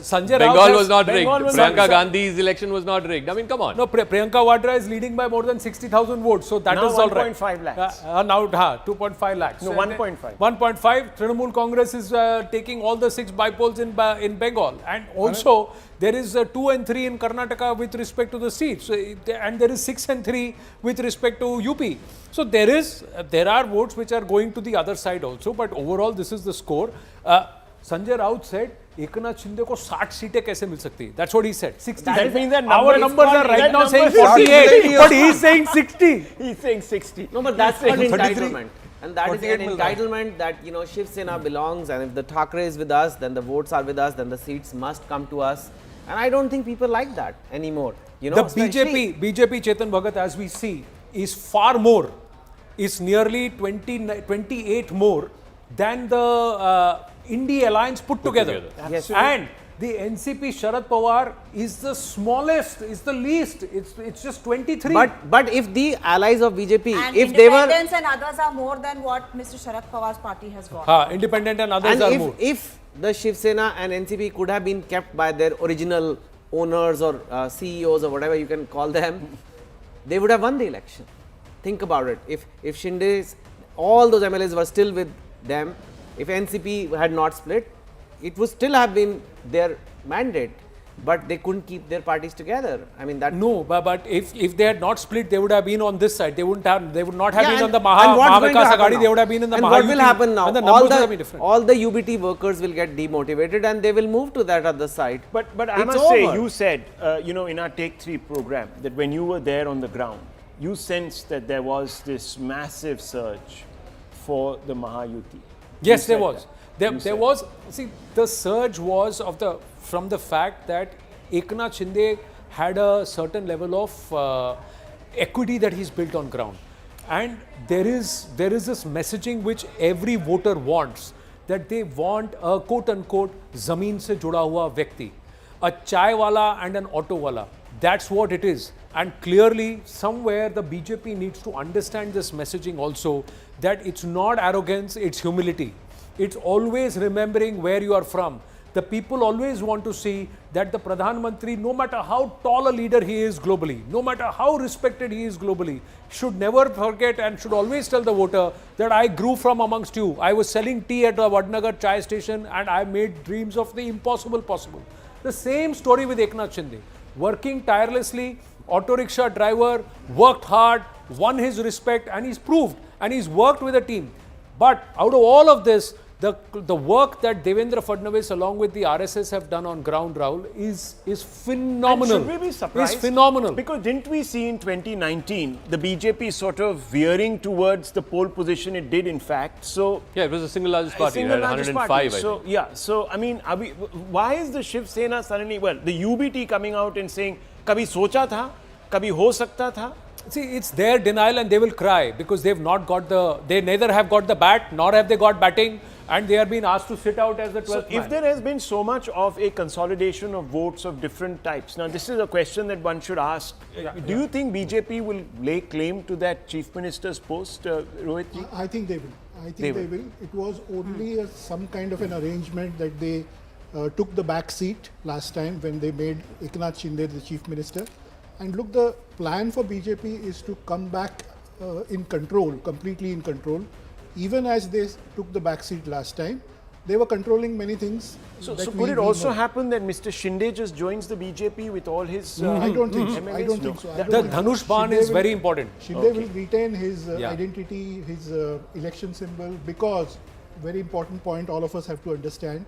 Sanjay Raut. Bengal was not rigged. Priyanka Gandhi's election was not rigged. I mean, come on. No, Priyanka Vadra is leading by more than 60,000 votes. So that Now is all right. 1.5 lakhs. Now 2.5 lakhs. No, 1.5. 1.5. Trinamool Congress is taking all the 6 bypolls in Bengal. And also, there is 2 and 3 in Karnataka with respect to the seats. And there is 6 and 3 with respect to UP. So there are votes which are going to the other side also. But overall, this is the score. Sanjay Raut said, Eknath Shinde ko 60 seatein kaise mil sakti hai? That's what he said. 60. That means that our numbers are right now saying 48, but he is saying 60. He's saying 60. No, but that's not 33. entitlement. And that is an entitlement that, Shiv Sena belongs, and if the Thackeray is with us, then the votes are with us, then the seats must come to us. And I don't think people like that anymore. The BJP Chetan Bhagat, as we see, is far more, is nearly 28 more than the India alliance put together. Yes. And the NCP Sharad Pawar is the smallest, is the least. It's just 23. But if the allies of BJP, And if they were, independents and others are more than what Mr. Sharad Pawar's party has got. Independent and others and are more. if the Shiv Sena and NCP could have been kept by their original owners or CEOs or whatever you can call them, they would have won the election. Think about it. If Shinde's, all those MLAs were still with them, if NCP had not split, it would still have been their mandate. But they couldn't keep their parties together. I mean that. No, but if they had not split, they would have been on this side. They would not have been on the and Maha what's going to Vikas happen Aghadi. now? They would have been in the And Mahayuti. what will happen now? And the numbers would have been different. All the UBT workers will get demotivated and they will move to that other side. But I It's must say, over. you said, in our Take 3 program, that when you were there on the ground, you sensed that there was this massive surge for the Mahayuti. Yes, there was. There was. See, the surge was from the fact that Eknath Shinde had a certain level of equity that he's built on ground, and there is this messaging which every voter wants, that they want a quote unquote zameen se juda hua vyakti, a chai wala and an auto wala. That's what it is. And clearly, somewhere the BJP needs to understand this messaging also, that it's not arrogance, it's humility. It's always remembering where you are from. The people always want to see that the Pradhan Mantri, no matter how tall a leader he is globally, no matter how respected he is globally, should never forget and should always tell the voter that I grew from amongst you. I was selling tea at a Vadnagar chai station and I made dreams of the impossible possible. The same story with Eknath Shinde. Working tirelessly, auto rickshaw driver, worked hard, won his respect, and he's proved. and he's worked with a team. But out of all of this, the work that Devendra Fadnavis along with the RSS have done on ground, Rahul, is phenomenal. And should we be surprised? It's phenomenal. Because didn't we see in 2019 the BJP sort of veering towards the pole position it did in fact? So yeah, it was the single largest party, single right? largest 105, party. I think. So yeah, so I mean, why is the Shiv Sena suddenly, well, the UBT coming out and saying, "Kabhi socha tha, kabhi ho sakta tha." See, it's their denial and they will cry because they've not got they neither have got the bat nor have they got batting, and they are being asked to sit out as the 12th So if there has been so much of a consolidation of votes of different types, now this is a question that one should ask. Do you think BJP will lay claim to that Chief Minister's post, Rohit ji? I think they will. I think they will. It was only some kind of an arrangement that they took the back seat last time when they made Eknath Shinde the Chief Minister. And look, the plan for BJP is to come back in control, completely in control. Even as they took the back seat last time, they were controlling many things. So could it also happen that Mr. Shinde just joins the BJP with all his I don't think so. I don't think so. The Dhanush Ban is very important. Shinde will retain his identity, his election symbol, because, very important point all of us have to understand,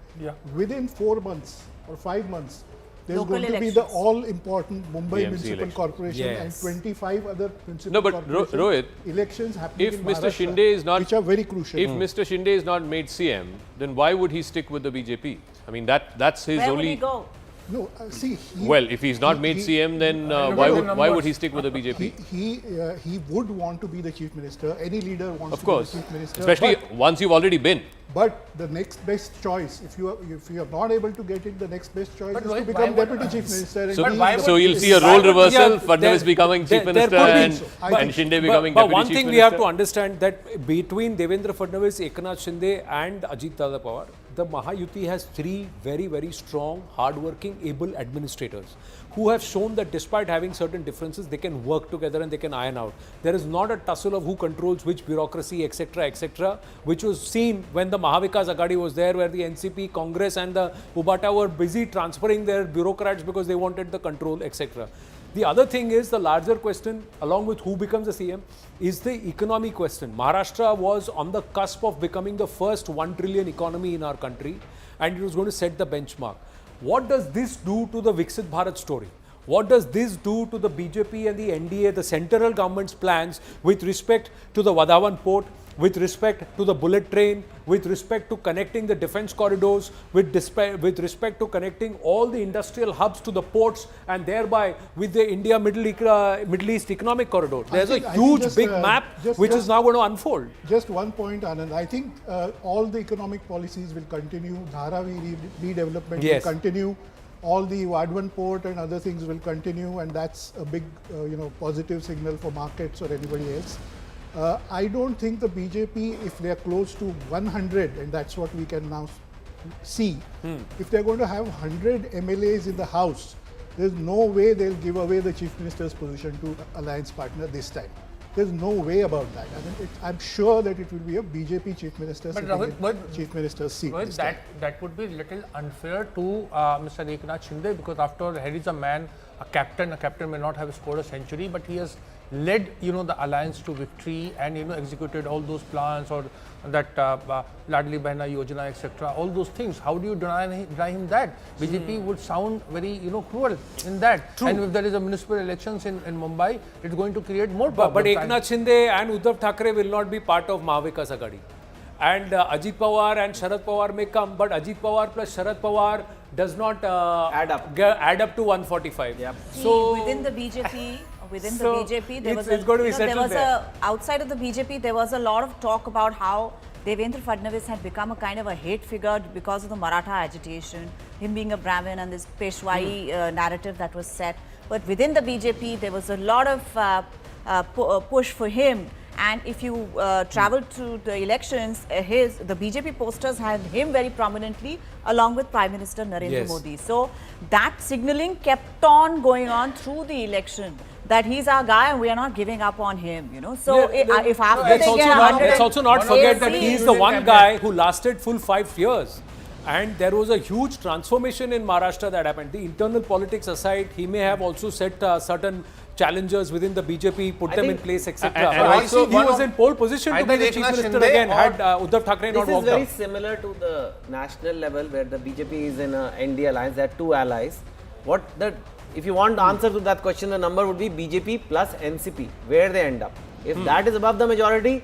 within 4 months or 5 months, there's Local going to be the all-important Mumbai Municipal Corporation and 25 other municipal corporation Rohit, elections happening if in Mr. Maharashtra, Shinde is not, which are very crucial. If Mr. Shinde is not made CM, then why would he stick with the BJP? I mean, that's his Where only. would he go? No, see. Well, if he's not made CM, then why would he stick with the BJP? He would want to be the chief minister. Any leader wants to be the chief minister. Especially once you've already been. But the next best choice, if you are not able to get it, the next best choice is to become deputy chief minister. So you'll see a role reversal, Fadnavis becoming chief minister and Shinde becoming deputy chief minister. But one thing we have to understand, that between Devendra Fadnavis, Eknath Shinde and Ajit Dada Pawar, the Mahayuti has 3 very, very strong, hard-working, able administrators who have shown that despite having certain differences, they can work together and they can iron out. There is not a tussle of who controls which bureaucracy, etc., which was seen when the Maha Vikas Aghadi was there, where the NCP, Congress and the Ubata were busy transferring their bureaucrats because they wanted the control, etc. The other thing is, the larger question, along with who becomes the CM, is the economy question. Maharashtra was on the cusp of becoming the first 1 trillion economy in our country, and it was going to set the benchmark. What does this do to the Viksit Bharat story? What does this do to the BJP and the NDA, the central government's plans with respect to the Vadhavan port, with respect to the bullet train, with respect to connecting the defense corridors, with respect to connecting all the industrial hubs to the ports, and thereby with the India-Middle East economic corridor? There's a huge big map which is now going to unfold. Just one point, Anand. I think all the economic policies will continue. Dharavi redevelopment will continue. All the Vadhavan port and other things will continue, and that's a big positive signal for markets or anybody else. I don't think the BJP, if they are close to 100, and that's what we can now see, if they're going to have 100 MLAs in the House, there's no way they'll give away the Chief Minister's position to alliance partner this time. There's no way about that. I mean, I'm sure that it will be a BJP Chief Minister Chief Minister's seat. That would be a little unfair to Mr. Eknath Shinde, because after all, here is a man, a captain. A captain may not have scored a century, but he has led the alliance to victory and executed all those plans, or that Ladli Behna Yojana, etc. All those things. How do you deny him that? BJP would sound very cruel in that. True. And if there is a municipal elections in Mumbai, it's going to create more problems. But Eknath Shinde and Uddhav Thackeray will not be part of Maha Vikas Aghadi. And Ajit Pawar and Sharad Pawar may come, but Ajit Pawar plus Sharad Pawar does not add up to 145. Yep. So within the BJP. There was outside of the BJP, there was a lot of talk about how Devendra Fadnavis had become a kind of a hate figure because of the Maratha agitation, him being a Brahmin and this Peshwai narrative that was set. But within the BJP, there was a lot of push for him. And if you travel to the elections, the BJP posters had him very prominently along with Prime Minister Narendra Modi. So that signaling kept on going on through the election, that he's our guy and we are not giving up on him, So if after let's also not forget that he's the one guy who lasted full 5 years. And there was a huge transformation in Maharashtra that happened. The internal politics aside, he may have also set certain challengers within the BJP, put them in place, etc. And But also he was in pole position to be the chief minister again had Uddhav Thackeray not walked This is very out. similar to the national level where the BJP is in a NDA alliance. There are two allies. If you want the answer to that question, the number would be BJP plus NCP, where they end up. If that is above the majority,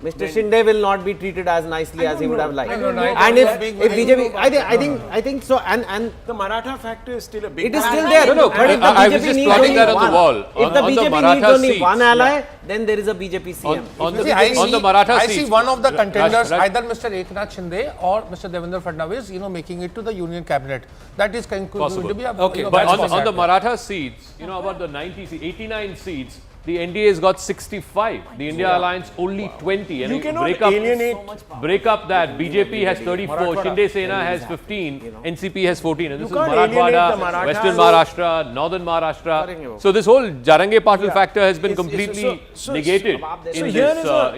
Mr. Shinde will not be treated as nicely as he would have liked. And if BJP, I think so. And the Maratha factor is still a big. It is still there. No, but if the I was BJP just needs plotting only that on one, the wall. If the On the BJP Maratha needs only seats, one ally, then there is a BJP CM. On the I Maratha see seats. one of the contenders, Raj. either Mr. Eknath Shinde or Mr. Devendra Fadnavis, making it to the union cabinet. That is going to be a But on the Maratha seats, about the 89 seats, the NDA has got 65. The India Alliance only 20. And You cannot break up that. BJP has 34, Shinde Sena has 15, NCP has 14. And this is can't alienate the Marathwada, Marathas. Western Maharashtra, Northern Maharashtra. So this whole Jarange Patil factor has been completely negated in this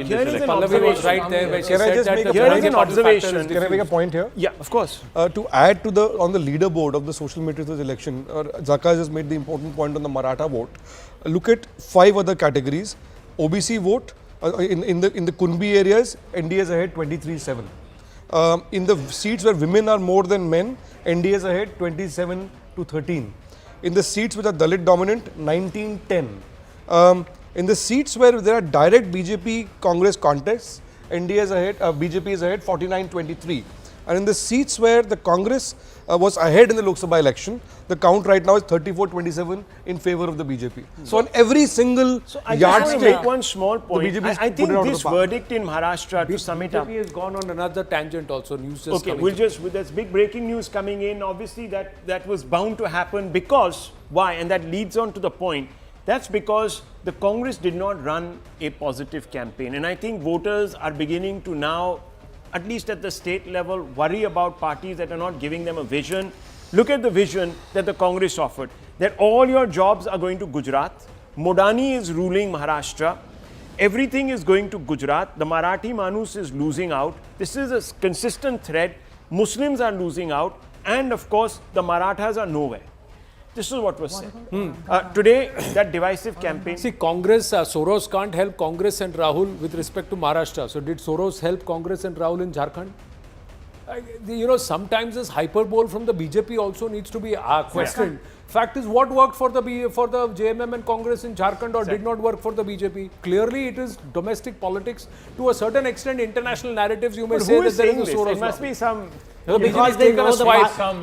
election. Pallavi was right there where she Can I said just that make the a Jarange point? Patil factor is Can I make a point here? Yeah, of course. To add to on the leaderboard of the social media election, Zaka just made the important point on the Maratha vote. Look at 5 other categories. OBC vote in the Kunbi areas, NDA is ahead 23-7. In the seats where women are more than men, NDA is ahead 27-13. In the seats which are Dalit dominant, 19-10. In the seats where there are direct BJP Congress contests, NDA is ahead, BJP is ahead 49-23. And in the seats where the Congress was ahead in the Lok Sabha election, the count right now is 34-27 in favor of the BJP. So on every single I just yardstick, want to make one small point. BJP I put think it out of this the park. verdict in Maharashtra, to sum it up. BJP has gone on another tangent also. News just Okay, coming there's big breaking news coming in. Obviously, that was bound to happen because, why? And that leads on to the point. That's because the Congress did not run a positive campaign. And I think voters are beginning to now, at least at the state level, worry about parties that are not giving them a vision. Look at the vision that the Congress offered, that all your jobs are going to Gujarat. Modani is ruling Maharashtra. Everything is going to Gujarat. The Marathi Manus is losing out. This is a consistent thread. Muslims are losing out. And of course, the Marathas are nowhere. This is what was said. Today, that divisive campaign. See, Congress, Soros can't help Congress and Rahul with respect to Maharashtra. So, did Soros help Congress and Rahul in Jharkhand? Sometimes this hyperbole from the BJP also needs to be questioned. Fact is, what worked for the JMM and Congress in Jharkhand or did not work for the BJP? Clearly, it is domestic politics. To a certain extent, international narratives, you may say that there is a Soros. There must be some. Because they know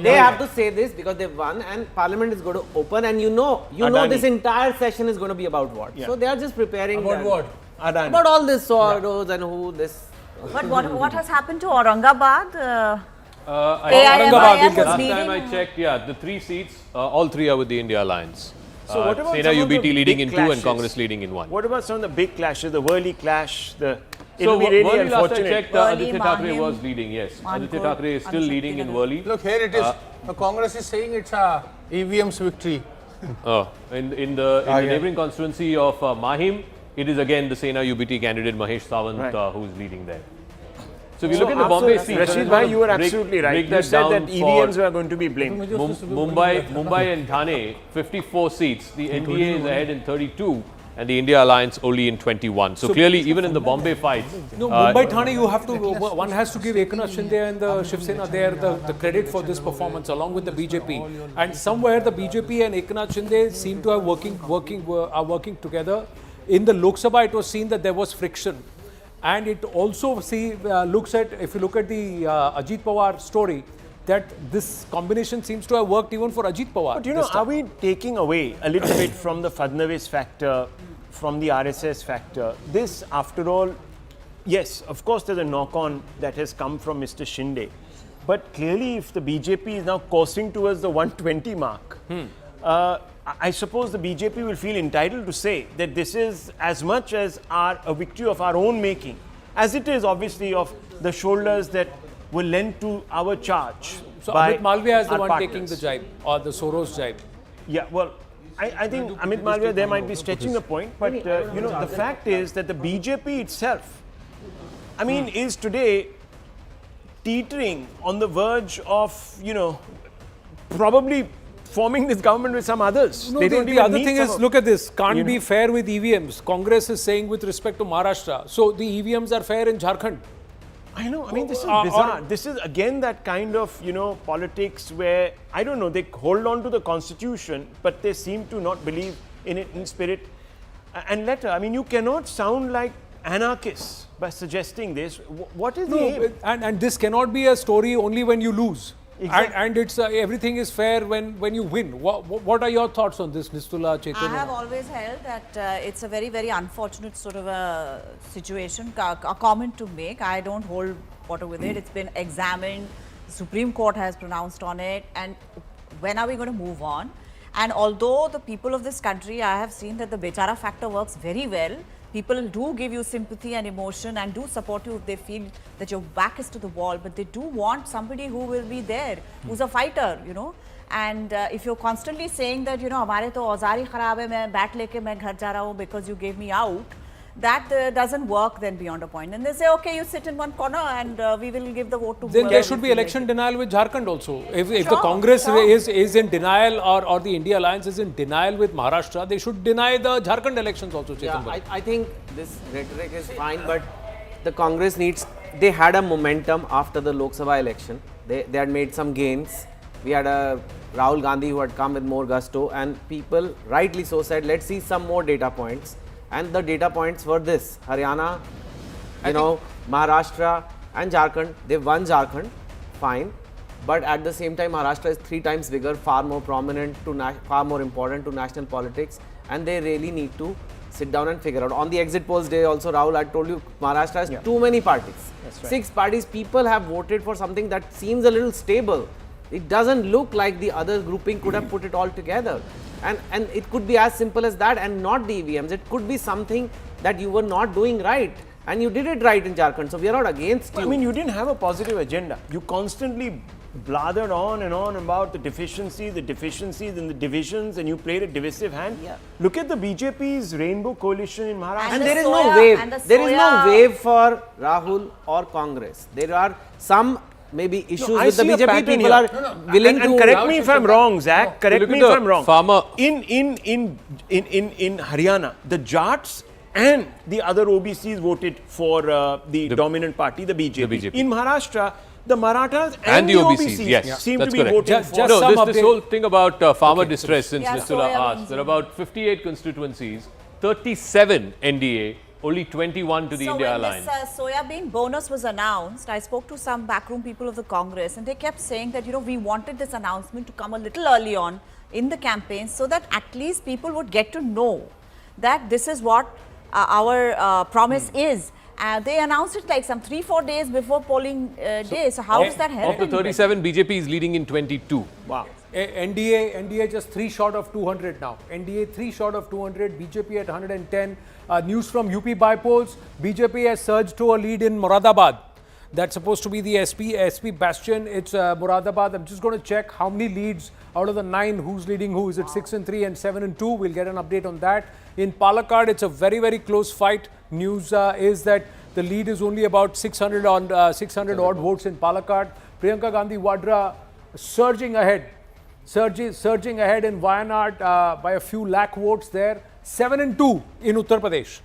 they have to say this because they won and Parliament is going to open and you know this entire session is going to be about what. So they are just preparing. About what? Adani. About all this Soros and who this. But what has happened to Aurangabad? Last time I checked, the 3 seats, all 3 are with the India Alliance. So what about Sena some of the UBT leading big in 2 clashes? and Congress leading in 1. What about some of the big clashes, the Worli clash, So be really Worli, last I unfortunate. checked, Aditya Thackeray was leading, yes. Aditya Thackeray is still leading in Worli. Look, here it is. The Congress is saying it's a EVM's victory. In the neighbouring constituency of Mahim, it is again the Sena UBT candidate Mahesh Sawant who is leading there. So if you look at the Bombay seat, Rashid bhai, you were absolutely right. You said that EVMs were going to be blamed. Mumbai and Thane, 54 seats. The NDA is ahead in 32 and the India Alliance only in 21. So clearly, even in the Bombay fight. No, Mumbai Thane, you have to, one has to give Eknath Shinde and the Shiv Sena there the credit for this performance along with the BJP. And somewhere the BJP and Eknath Shinde seem to have are working together. In the Lok Sabha, it was seen that there was friction. And it also looks at, if you look at the Ajit Pawar story, that this combination seems to have worked even for Ajit Pawar. But are we taking away a little bit from the Fadnavis factor, from the RSS factor? This, after all, yes, of course there's a knock-on that has come from Mr. Shinde. But clearly if the BJP is now coursing towards the 120 mark, I suppose the BJP will feel entitled to say that this is as much as a victory of our own making, as it is obviously of the shoulders that were lent to our charge. So by Amit Malviya is the our one partners. taking the jibe or the Soros jibe. Yeah, well, I think Amit Malviya, they might be stretching the point, but the fact is that the BJP itself, is today teetering on the verge of, probably forming this government with some others. No, They don't the even other need thing some is, of- look at this, can't you be know. fair with EVMs. Congress is saying with respect to Maharashtra. So the EVMs are fair in Jharkhand. I know. I mean, this is Or- bizarre. This is again that kind of, politics where, I don't know, they hold on to the constitution, but they seem to not believe in it in spirit and letter. I mean, you cannot sound like anarchists by suggesting this. What is the aim? And this cannot be a story only when you lose. Exactly. And it's everything is fair when you win. What are your thoughts on this, Nistula, I Chaitanya? have always held that it's a very, very unfortunate sort of a situation, a comment to make. I don't hold water with it. It's been examined. The Supreme Court has pronounced on it. And when are we going to move on? And although the people of this country, I have seen that the Bechara factor works very well. People do give you sympathy and emotion and do support you if they feel that your back is to the wall, but they do want somebody who will be there, who's a fighter, And if you're constantly saying that, हमारे तो औजार ही खराब है, मैं bat लेके मैं घर जा रहा हूँ because you gave me out, that doesn't work then beyond a point. And they say, okay, you sit in one corner and we will give the vote to Then whoever there should we be feel election denial with Jharkhand also. If the Sure, Congress sure. is in denial or the India Alliance is in denial with Maharashtra, they should deny the Jharkhand elections also, Chetan. Yeah, I think this rhetoric is fine, but the Congress they had a momentum after the Lok Sabha election. They had made some gains. We had a Rahul Gandhi who had come with more gusto, and people rightly so said, let's see some more data points. And the data points were this: Haryana, Maharashtra and Jharkhand. They won Jharkhand, fine. But at the same time, Maharashtra is 3 times bigger, far more prominent, far more important to national politics, and they really need to sit down and figure out. On the exit polls day also, Rahul, I told you, Maharashtra has too many parties. That's right. 6 parties. People have voted for something that seems a little stable. It doesn't look like the other grouping could have put it all together. And it could be as simple as that, and not the EVMs. It could be something that you were not doing right, and you did it right in Jharkhand. So we are not against you. I mean, you didn't have a positive agenda. You constantly blathered on and on about the deficiencies and the divisions, and you played a divisive hand. Yeah. Look at the BJP's Rainbow Coalition in Maharashtra. And there is no wave. There is no wave for Rahul or Congress. There are some maybe issues with the BJP. People are willing to. And correct me if I'm wrong, Zach. Correct me if I'm wrong. Farmer. In Haryana, the Jats and the other OBCs voted for the dominant party, the BJP. In Maharashtra, the Marathas and the OBCs yes, seem to that's be correct. voting for. No, this whole thing about farmer distress, since Yeah, Nistula asked, there are about 58 constituencies, 37 NDA, only 21 to the India Alliance. So when this soya-bean bonus was announced, I spoke to some backroom people of the Congress, and they kept saying that, we wanted this announcement to come a little early on in the campaign, so that at least people would get to know that this is what our promise is. They announced it like some 3-4 days before polling day. So how does that help? Of the 37, BJP is leading in 22. Wow. NDA just 3 short of 200 now. NDA 3 short of 200, BJP at 110. News from UP by polls, BJP has surged to a lead in Moradabad. That's supposed to be the SP bastion. It's Moradabad. I'm just going to check how many leads out of the 9, who's leading who. Is it 6-3 and 7-2? We'll get an update on that. In Palakkad, it's a very, very close fight. News is that the lead is only about 600 odd votes in Palakkad. Priyanka Gandhi Vadra surging ahead in Wayanad by a few lakh votes there. 7-2 in Uttar Pradesh.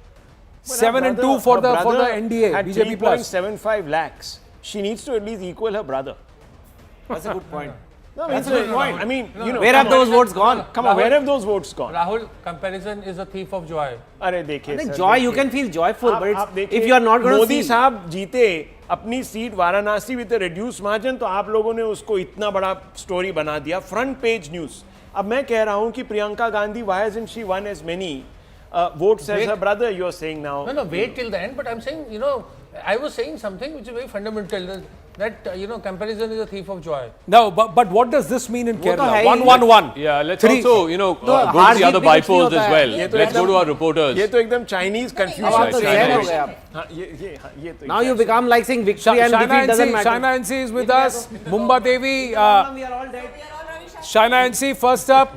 7-2 for the NDA, had BJP plus. 3.75 lakhs. She needs to at least equal her brother. That's a good point. No, that's a good point. I mean, where have those votes gone? Come on, where have those votes gone? Rahul, comparison is a thief of joy. अरे देखिए sir, Joy, you can feel joyful, but आप if you are not going to Modi see. साहब जीते अपनी seat Varanasi with reduced margin, तो आप लोगों ने उसको इतना बड़ा स्टोरी बना दिया, फ्रंट पेज न्यूज. अब मैं कह रहा हूं कि Priyanka Gandhi, why hasn't she won as many votes as her brother? You are saying now. No, wait till the end. But I'm saying, I was saying something which is very fundamental. That comparison is a thief of joy. No, but what does this mean in Kerala? 1-1-1. Yeah, let's also, go to the other bypolls as well. Let's go to our reporters. ये तो एकदम Chinese confusion. Now you become like saying victory and defeat doesn't matter. Shaina NC is with us. Mumba Devi. We are all dead. Shaina NC, first up,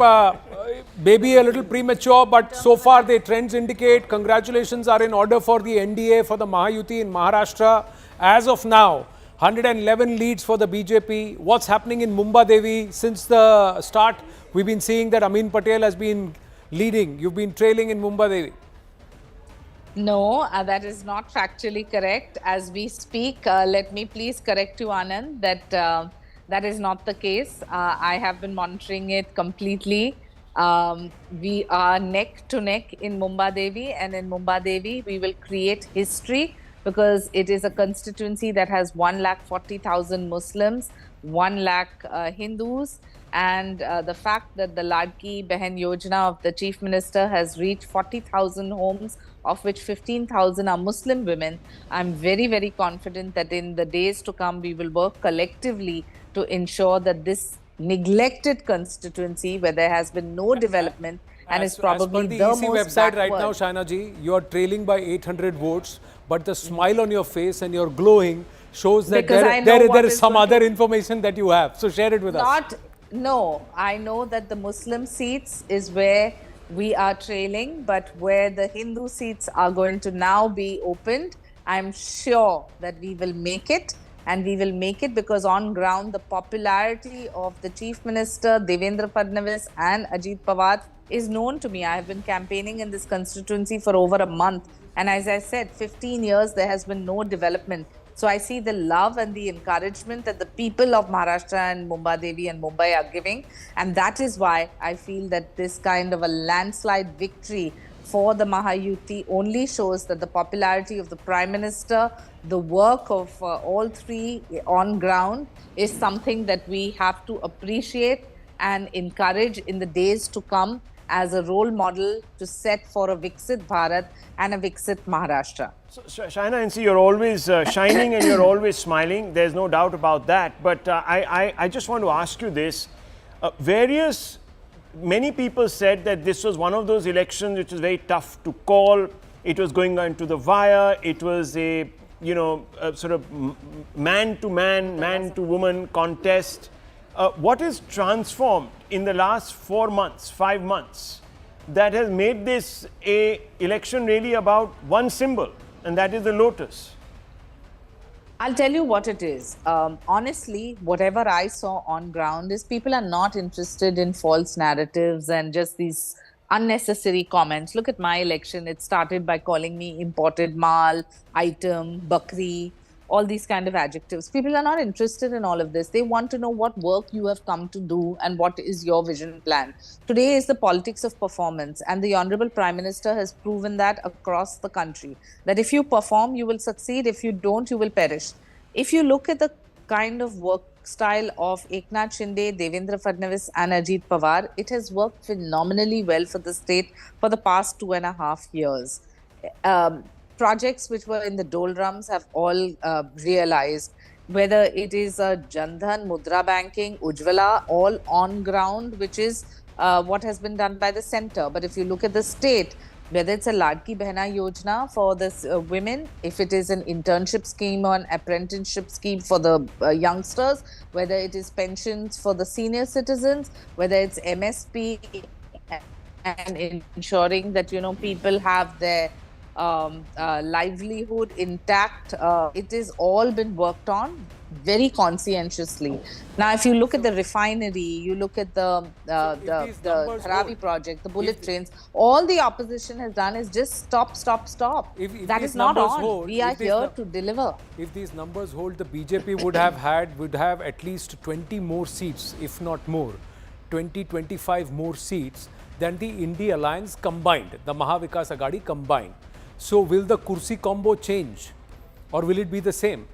maybe a little premature, but so far the trends indicate congratulations are in order for the NDA, for the Mahayuti in Maharashtra. As of now, 111 leads for the BJP. What's happening in Mumba Devi since the start? We've been seeing that Amin Patel has been leading. You've been trailing in Mumbai Devi. No, that is not factually correct. As we speak, let me please correct you, Anand, that that is not the case. I have been monitoring it completely. We are neck to neck in Mumbai Devi, and in Mumbai Devi, we will create history because it is a constituency that has 140,000 Muslims, 1 lakh Hindus, and the fact that the Ladki Behan Yojana of the Chief Minister has reached 40,000 homes, of which 15,000 are Muslim women. I'm very, very confident that in the days to come, we will work collectively to ensure that this neglected constituency, where there has been no development and is probably as per the the EC most website right backward. now, Shaina ji, you are trailing by 800 votes, but the smile on your face and your glowing shows that there is some other information that you have. So share it with us. No, I know that the Muslim seats is where we are trailing, but where the Hindu seats are going to now be opened, I'm sure that we will make it. And we will make it because on ground, the popularity of the Chief Minister, Devendra Fadnavis and Ajit Pawar is known to me. I have been campaigning in this constituency for over a month. And as I said, 15 years, there has been no development. So I see the love and the encouragement that the people of Maharashtra and Mumbai Devi and Mumbai are giving. And that is why I feel that this kind of a landslide victory for the Mahayuti only shows that the popularity of the Prime Minister, the work of all three on ground is something that we have to appreciate and encourage in the days to come as a role model to set for a Viksit Bharat and a Viksit Maharashtra. So, Shaina, and see, you're always shining and you're always smiling. There's no doubt about that. But I just want to ask you this. Many people said that this was one of those elections which was very tough to call. It was going into the wire. It was a, a sort of man-to-man, man-to-woman contest. What is transformed in the last 4 months, 5 months, that has made this a election really about one symbol, and that is the lotus? I'll tell you what it is. Honestly, whatever I saw on ground is people are not interested in false narratives and just these unnecessary comments. Look at my election. It started by calling me imported mal, item, bakri, all these kind of adjectives. People are not interested in all of this. They want to know what work you have come to do and what is your vision plan. Today is the politics of performance, and the Honorable Prime Minister has proven that across the country, that if you perform, you will succeed. If you don't, you will perish. If you look at the kind of work style of Eknath Shinde, Devendra Fadnavis and Ajit Pawar, it has worked phenomenally well for the state for the past 2.5 years. Projects which were in the doldrums have all realized, whether it is a Jandhan, Mudra Banking, Ujjwala, all on ground, which is what has been done by the center. But if you look at the state, whether it's a Ladki Behna Yojana for the women, if it is an internship scheme or an apprenticeship scheme for the youngsters, whether it is pensions for the senior citizens, whether it's MSP and ensuring that, people have their livelihood intact. It has all been worked on very conscientiously. Now, if you look at the refinery, you look at the Dharavi project, the bullet trains, all the opposition has done is just stop. That is not on. We are here to deliver. If these numbers hold, the BJP would have at least 20 more seats, if not more, 25 more seats than the India Alliance combined, the Maha Vikas Aghadi combined. So will the Kursi combo change or will it be the same?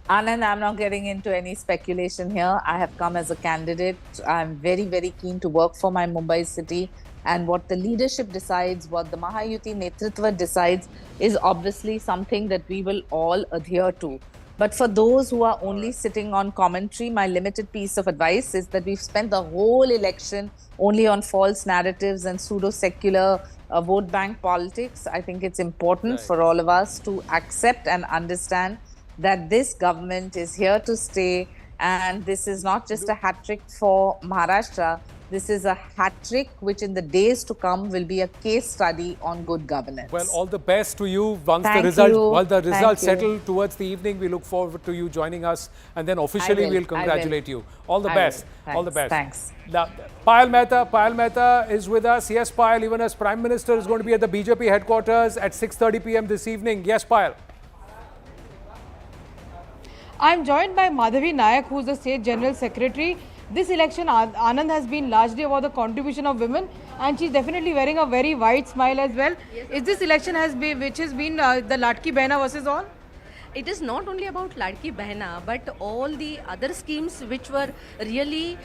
Anand, I'm not getting into any speculation here. I have come as a candidate. I'm very, very keen to work for my Mumbai city. And what the leadership decides, what the Mahayuti Netritva decides, is obviously something that we will all adhere to. But for those who are only sitting on commentary, my limited piece of advice is that we've spent the whole election only on false narratives and pseudo-secular vote bank politics. I think it's important for all of us to accept and understand that this government is here to stay, and this is not just a hat trick for Maharashtra. This is a hat trick, which in the days to come will be a case study on good governance. Well, all the best to you. Once Thank the you. results Thank you. settle towards the evening, we look forward to you joining us, and then officially we'll congratulate you. All the best. All the best. Thanks. Now, Payal Mehta is with us. Yes, Payal, even as Prime Minister is going to be at the BJP headquarters at 6:30 p.m. this evening. Yes, Payal. I'm joined by Madhavi Nayak, who is the State General Secretary. This election, Anand, has been largely about the contribution of women, and she's definitely wearing a very wide smile as well. Yes. Is this election which has been the Ladki Behna versus all? It is not only about Ladki Behna, but all the other schemes which were really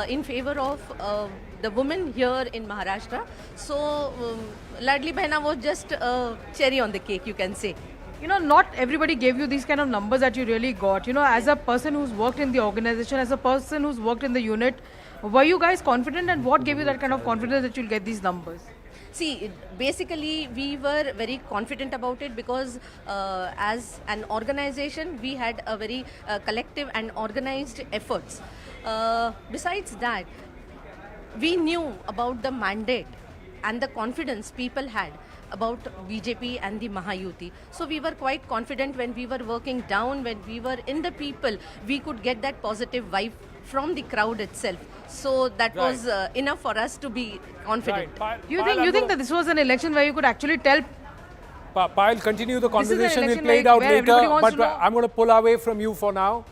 in favor of the women here in Maharashtra. So, Ladki Behna was just a cherry on the cake, you can say. You know, not everybody gave you these kind of numbers that you really got. You know, as a person who's worked in the organization, as a person who's worked in the unit, were you guys confident, and what gave you that kind of confidence that you'll get these numbers? See, basically we were very confident about it because as an organization we had a very collective and organized efforts. Besides that, we knew about the mandate and the confidence people had about BJP and the Mahayuti. So we were quite confident when we were working down, when we were in the people, we could get that positive vibe from the crowd itself. So that was enough for us to be confident. You think that this was an election where you could actually tell? Payal, continue the conversation. We'll play it out later, but I'm going to pull away from you for now.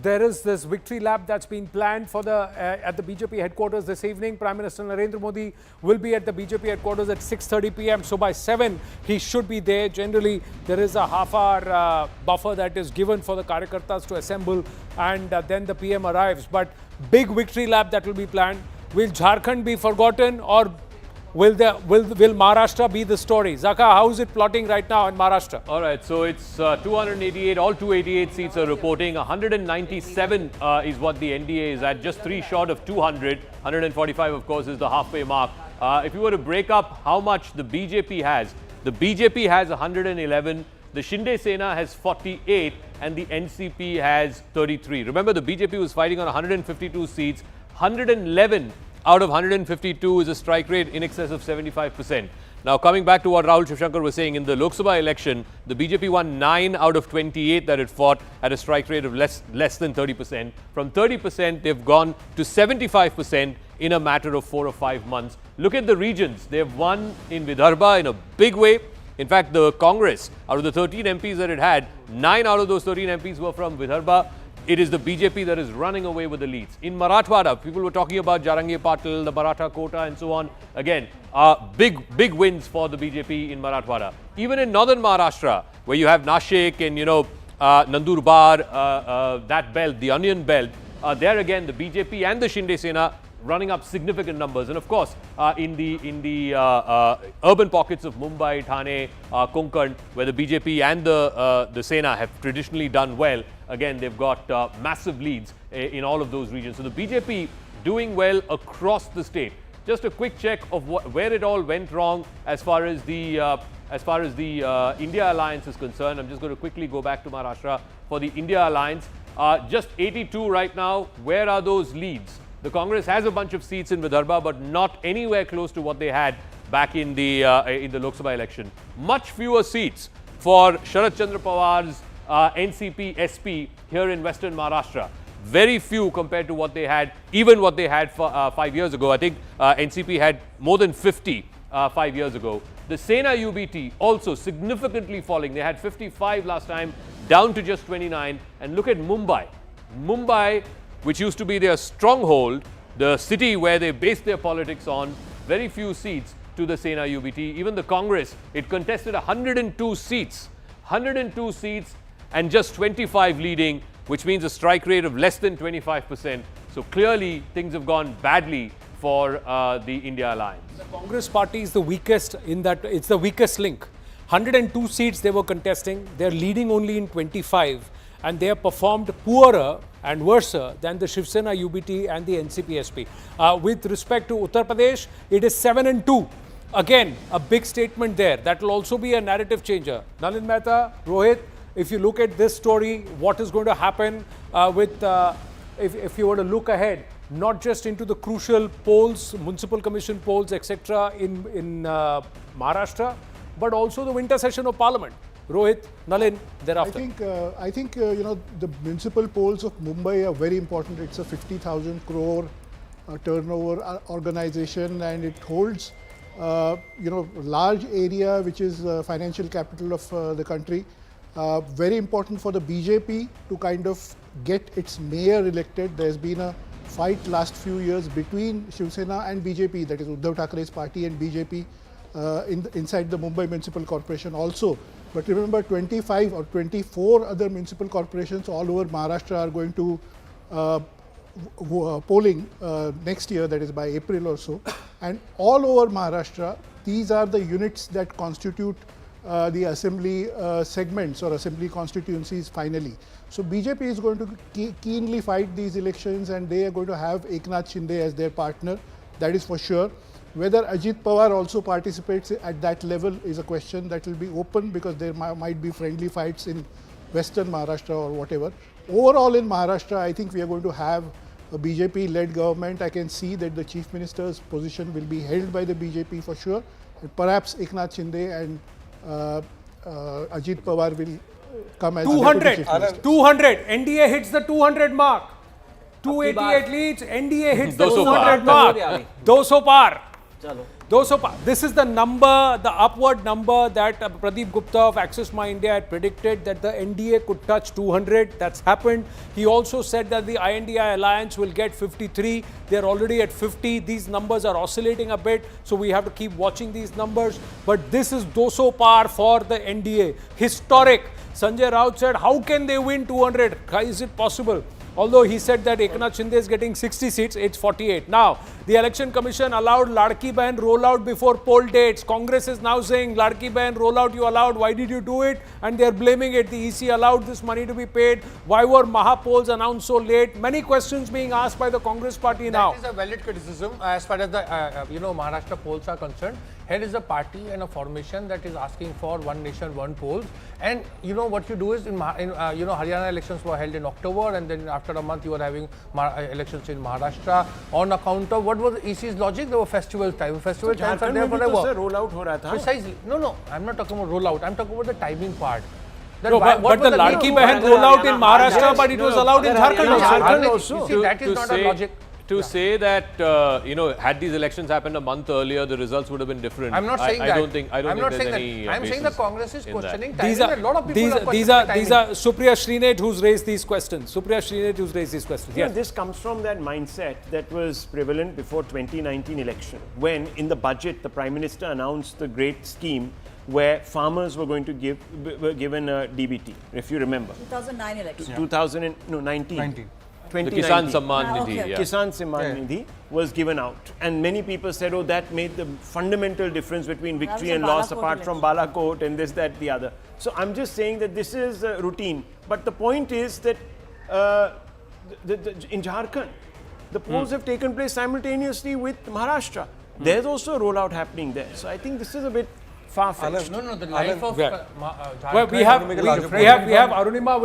There is this victory lap that's been planned for at the BJP headquarters this evening. Prime Minister Narendra Modi will be at the BJP headquarters at 6:30 p.m. So by 7, he should be there. Generally, there is a half-hour buffer that is given for the Karyakartas to assemble, and then the PM arrives. But big victory lap that will be planned. Will Jharkhand be forgotten, or will Maharashtra be the story? Zaka, how is it plotting right now in Maharashtra? All right, so it's 288, all 288 seats are reporting. 197 is what the NDA is at, just 3 short of 200. 145, of course, is the halfway mark. If you were to break up how much the BJP has 111, the Shinde Sena has 48, and the NCP has 33. Remember, the BJP was fighting on 152 seats. 111 out of 152 is a strike rate in excess of 75%. Now, coming back to what Rahul Shivshankar was saying, in the Lok Sabha election, the BJP won 9 out of 28 that it fought at a strike rate of less than 30%. From 30%, they've gone to 75% in a matter of 4 or 5 months. Look at the regions. They've won in Vidarbha in a big way. In fact, the Congress, out of the 13 MPs that it had, 9 out of those 13 MPs were from Vidarbha. It is the BJP that is running away with the leads. In Marathwada, people were talking about Jarangi Patil, the Maratha quota and so on. Again, big wins for the BJP in Marathwada. Even in northern Maharashtra, where you have Nashik and, Nandurbar, that belt, the onion belt, there again, the BJP and the Shinde Sena running up significant numbers. And of course, in the urban pockets of Mumbai, Thane, Konkan, where the BJP and the Sena have traditionally done well, again, they've got massive leads in all of those regions. So the BJP doing well across the state. Just a quick check of where it all went wrong as far as the India Alliance is concerned. I'm just going to quickly go back to Maharashtra for the India Alliance. Just 82 right now. Where are those leads? The Congress has a bunch of seats in Vidarbha, but not anywhere close to what they had back in the Lok Sabha election. Much fewer seats for Sharad Chandra Pawar's NCP SP here in Western Maharashtra. Very few compared to what they had, even what they had 5 years ago. I think NCP had more than 50 5 years ago. The Sena UBT also significantly falling. They had 55 last time, down to just 29. And look at Mumbai. Mumbai, which used to be their stronghold, the city where they based their politics on, very few seats to the Sena UBT. Even the Congress, it contested 102 seats. 102 seats and just 25 leading, which means a strike rate of less than 25%. So clearly, things have gone badly for the India Alliance. The Congress party is the weakest in that, it's the weakest link. 102 seats they were contesting. They're leading only in 25. And they have performed poorer and worse than the Shiv Sena UBT and the NCP SP. With respect to Uttar Pradesh, it is 7-2. Again, a big statement there. That will also be a narrative changer. Nalin Mehta, Rohit, if you look at this story, what is going to happen if you were to look ahead, not just into the crucial polls, municipal commission polls, etc. in Maharashtra, but also the winter session of Parliament. Rohit, Nalin, thereafter. I think the municipal polls of Mumbai are very important. It's a 50,000 crore turnover organization, and it holds large area which is financial capital of the country. Very important for the BJP to kind of get its mayor elected. There's been a fight last few years between Shiv Sena and BJP, that is Uddhav Thackeray's party and BJP inside the Mumbai Municipal Corporation also. But remember, 25 or 24 other municipal corporations all over Maharashtra are going to polling next year, that is by April or so. And all over Maharashtra, these are the units that constitute the assembly segments or assembly constituencies finally. So BJP is going to keenly fight these elections, and they are going to have Eknath Shinde as their partner, that is for sure. Whether Ajit Pawar also participates at that level is a question that will be open, because there might be friendly fights in western Maharashtra or whatever. Overall in Maharashtra, I think we are going to have a BJP-led government. I can see that the Chief Minister's position will be held by the BJP for sure. And perhaps Eknath Shinde and Ajit Pawar will come as 200. 200. NDA hits the 200 mark. 288 leads. NDA hits the 200 mark. 200 par. 200 par. This is the number, the upward number that Pradeep Gupta of Access My India had predicted, that the NDA could touch 200. That's happened. He also said that the INDI alliance will get 53. They're already at 50. These numbers are oscillating a bit, so we have to keep watching these numbers. But this is 200 par for the NDA. Historic. Sanjay Raut said, how can they win 200? How is it possible? Although he said that Eknath Shinde is getting 60 seats, it's 48. Now, the Election Commission allowed Ladki Bahan rollout before poll dates. Congress is now saying, Ladki Bahan rollout you allowed, why did you do it? And they're blaming it. The EC allowed this money to be paid. Why were Maha polls announced so late? Many questions being asked by the Congress party now. That is a valid criticism as far as the Maharashtra polls are concerned. Here is a party and a formation that is asking for one nation, one polls. And what you do is Haryana elections were held in October, and then after a month you were having elections in Maharashtra on account of what was EC's logic. There were festival time. Festival times are there forever. Rollout ho raha tha. Precisely. No, I'm not talking about rollout. I'm talking about the timing part. No, but the Ladki Bahan rollout in Maharashtra, but it was allowed in Jharkhand also. See, that is not a logic. To say that had these elections happened a month earlier, the results would have been different. I'm not saying that. I don't think there's any. I'm saying the Congress is questioning. These are Supriya Srinath who's raised these questions. Yeah, this comes from that mindset that was prevalent before 2019 election, when in the budget the Prime Minister announced the great scheme where farmers were going to were given a DBT, if you remember. 2009 election. 2019. The Kisan Samman Nidhi. Yeah. Kisan Samman Nidhi was given out, and many people said, oh, that made the fundamental difference between victory and loss, apart from Balakot and this, that, the other. So I'm just saying that this is routine. But the point is that in Jharkhand, the polls have taken place simultaneously with Maharashtra. There's also a rollout happening there. So I think this is a bit far-fetched. No, the life of well, we have Arunima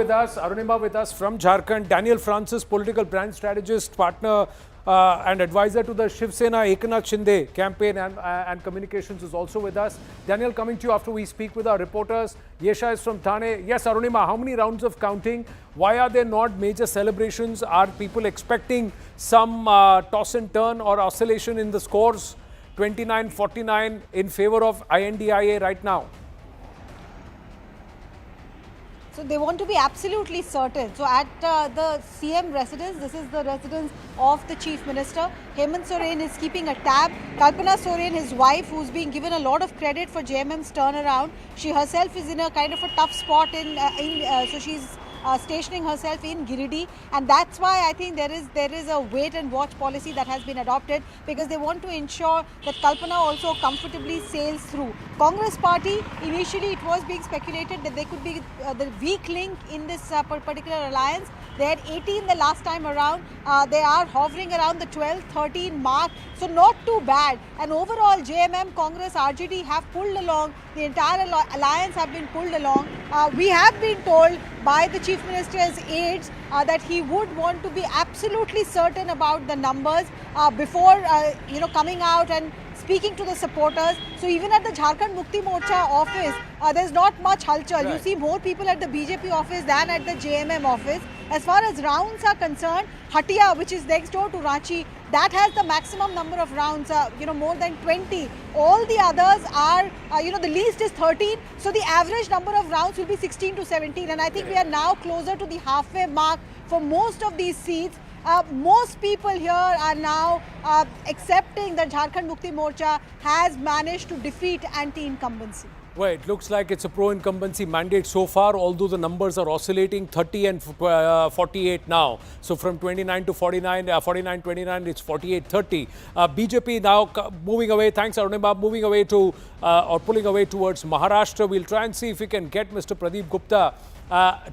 with us from Jharkhand. Daniel Francis, political brand strategist, partner and advisor to the Shiv Sena Eknath Shinde campaign and communications, is also with us. Daniel, coming to you after we speak with our reporters. Yesha is from Thane. Yes, Arunima, how many rounds of counting? Why are there not major celebrations? Are people expecting some toss and turn or oscillation in the scores? 29-49 in favor of INDIA right now. So they want to be absolutely certain. So at the CM residence, this is the residence of the Chief Minister. Hemant Soren is keeping a tab. Kalpana Soren, his wife, who's being given a lot of credit for JMM's turnaround. She herself is in a kind of a tough spot so she's stationing herself in Giridih, and that's why I think there is a wait and watch policy that has been adopted, because they want to ensure that Kalpana also comfortably sails through. Congress party, initially it was being speculated that they could be the weak link in this particular alliance, They had 18 the last time around. They are hovering around the 12, 13 mark. So not too bad. And overall, JMM, Congress, RJD have pulled along. The entire alliance have been pulled along. We have been told by the Chief Minister's aides that he would want to be absolutely certain about the numbers before coming out and speaking to the supporters. So even at the Jharkhand Mukti Morcha office, there's not much halchal. Right. You see more people at the BJP office than at the JMM office. As far as rounds are concerned, Hatia, which is next door to Ranchi, that has the maximum number of rounds, more than 20. All the others are, the least is 13. So the average number of rounds will be 16 to 17. And I think we are now closer to the halfway mark for most of these seats. Most people here are now accepting that Jharkhand Mukti Morcha has managed to defeat anti-incumbency. Well, it looks like it's a pro-incumbency mandate so far, although the numbers are oscillating 30 and 48 now. So from 29 to 49, 49-29, it's 48-30. BJP now moving away, thanks Arunima, moving away to, or pulling away towards Maharashtra. We'll try and see if we can get Mr. Pradeep Gupta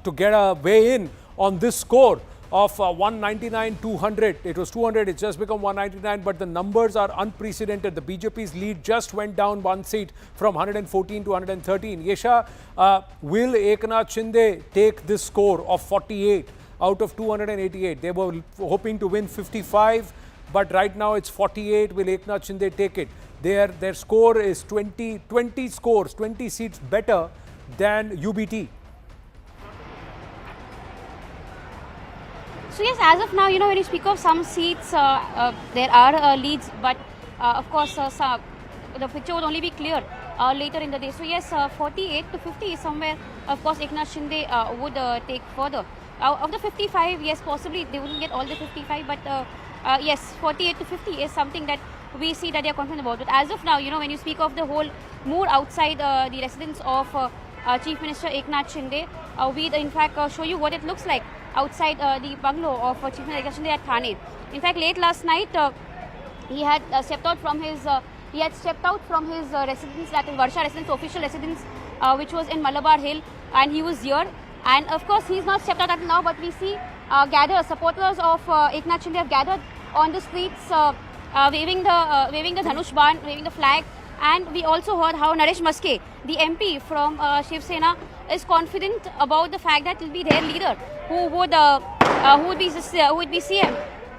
to get a way in on this score of 199-200. It was 200, it's just become 199, but the numbers are unprecedented. The BJP's lead just went down one seat from 114 to 113. Yesha, will Eknath Shinde take this score of 48 out of 288? They were hoping to win 55, but right now it's 48. Will Eknath Shinde take it? Their score is 20 seats better than UBT. So yes, as of now, when you speak of some seats, there are leads, but of course, the picture would only be clear later in the day. So yes, 48 to 50 is somewhere, of course, Eknath Shinde would take further. Of the 55, yes, possibly they wouldn't get all the 55, but yes, 48 to 50 is something that we see that they are confident about. But as of now, when you speak of the whole mood outside the residence of Chief Minister Eknath Shinde, we'd in fact show you what it looks like outside the bungalow of Chief Minister Eknath Shinde at Thane. In fact, late last night, he had stepped out from his residence, that is Varsha residence, official residence, which was in Malabar Hill, and he was here. And of course, he's not stepped out until now, but we see supporters of Eknath Shinde have gathered on the streets, waving the Dhanush Ban, waving the flag. And we also heard how Naresh Maske, the MP from Shiv Sena, is confident about the fact that he'll be their leader, who would be CM.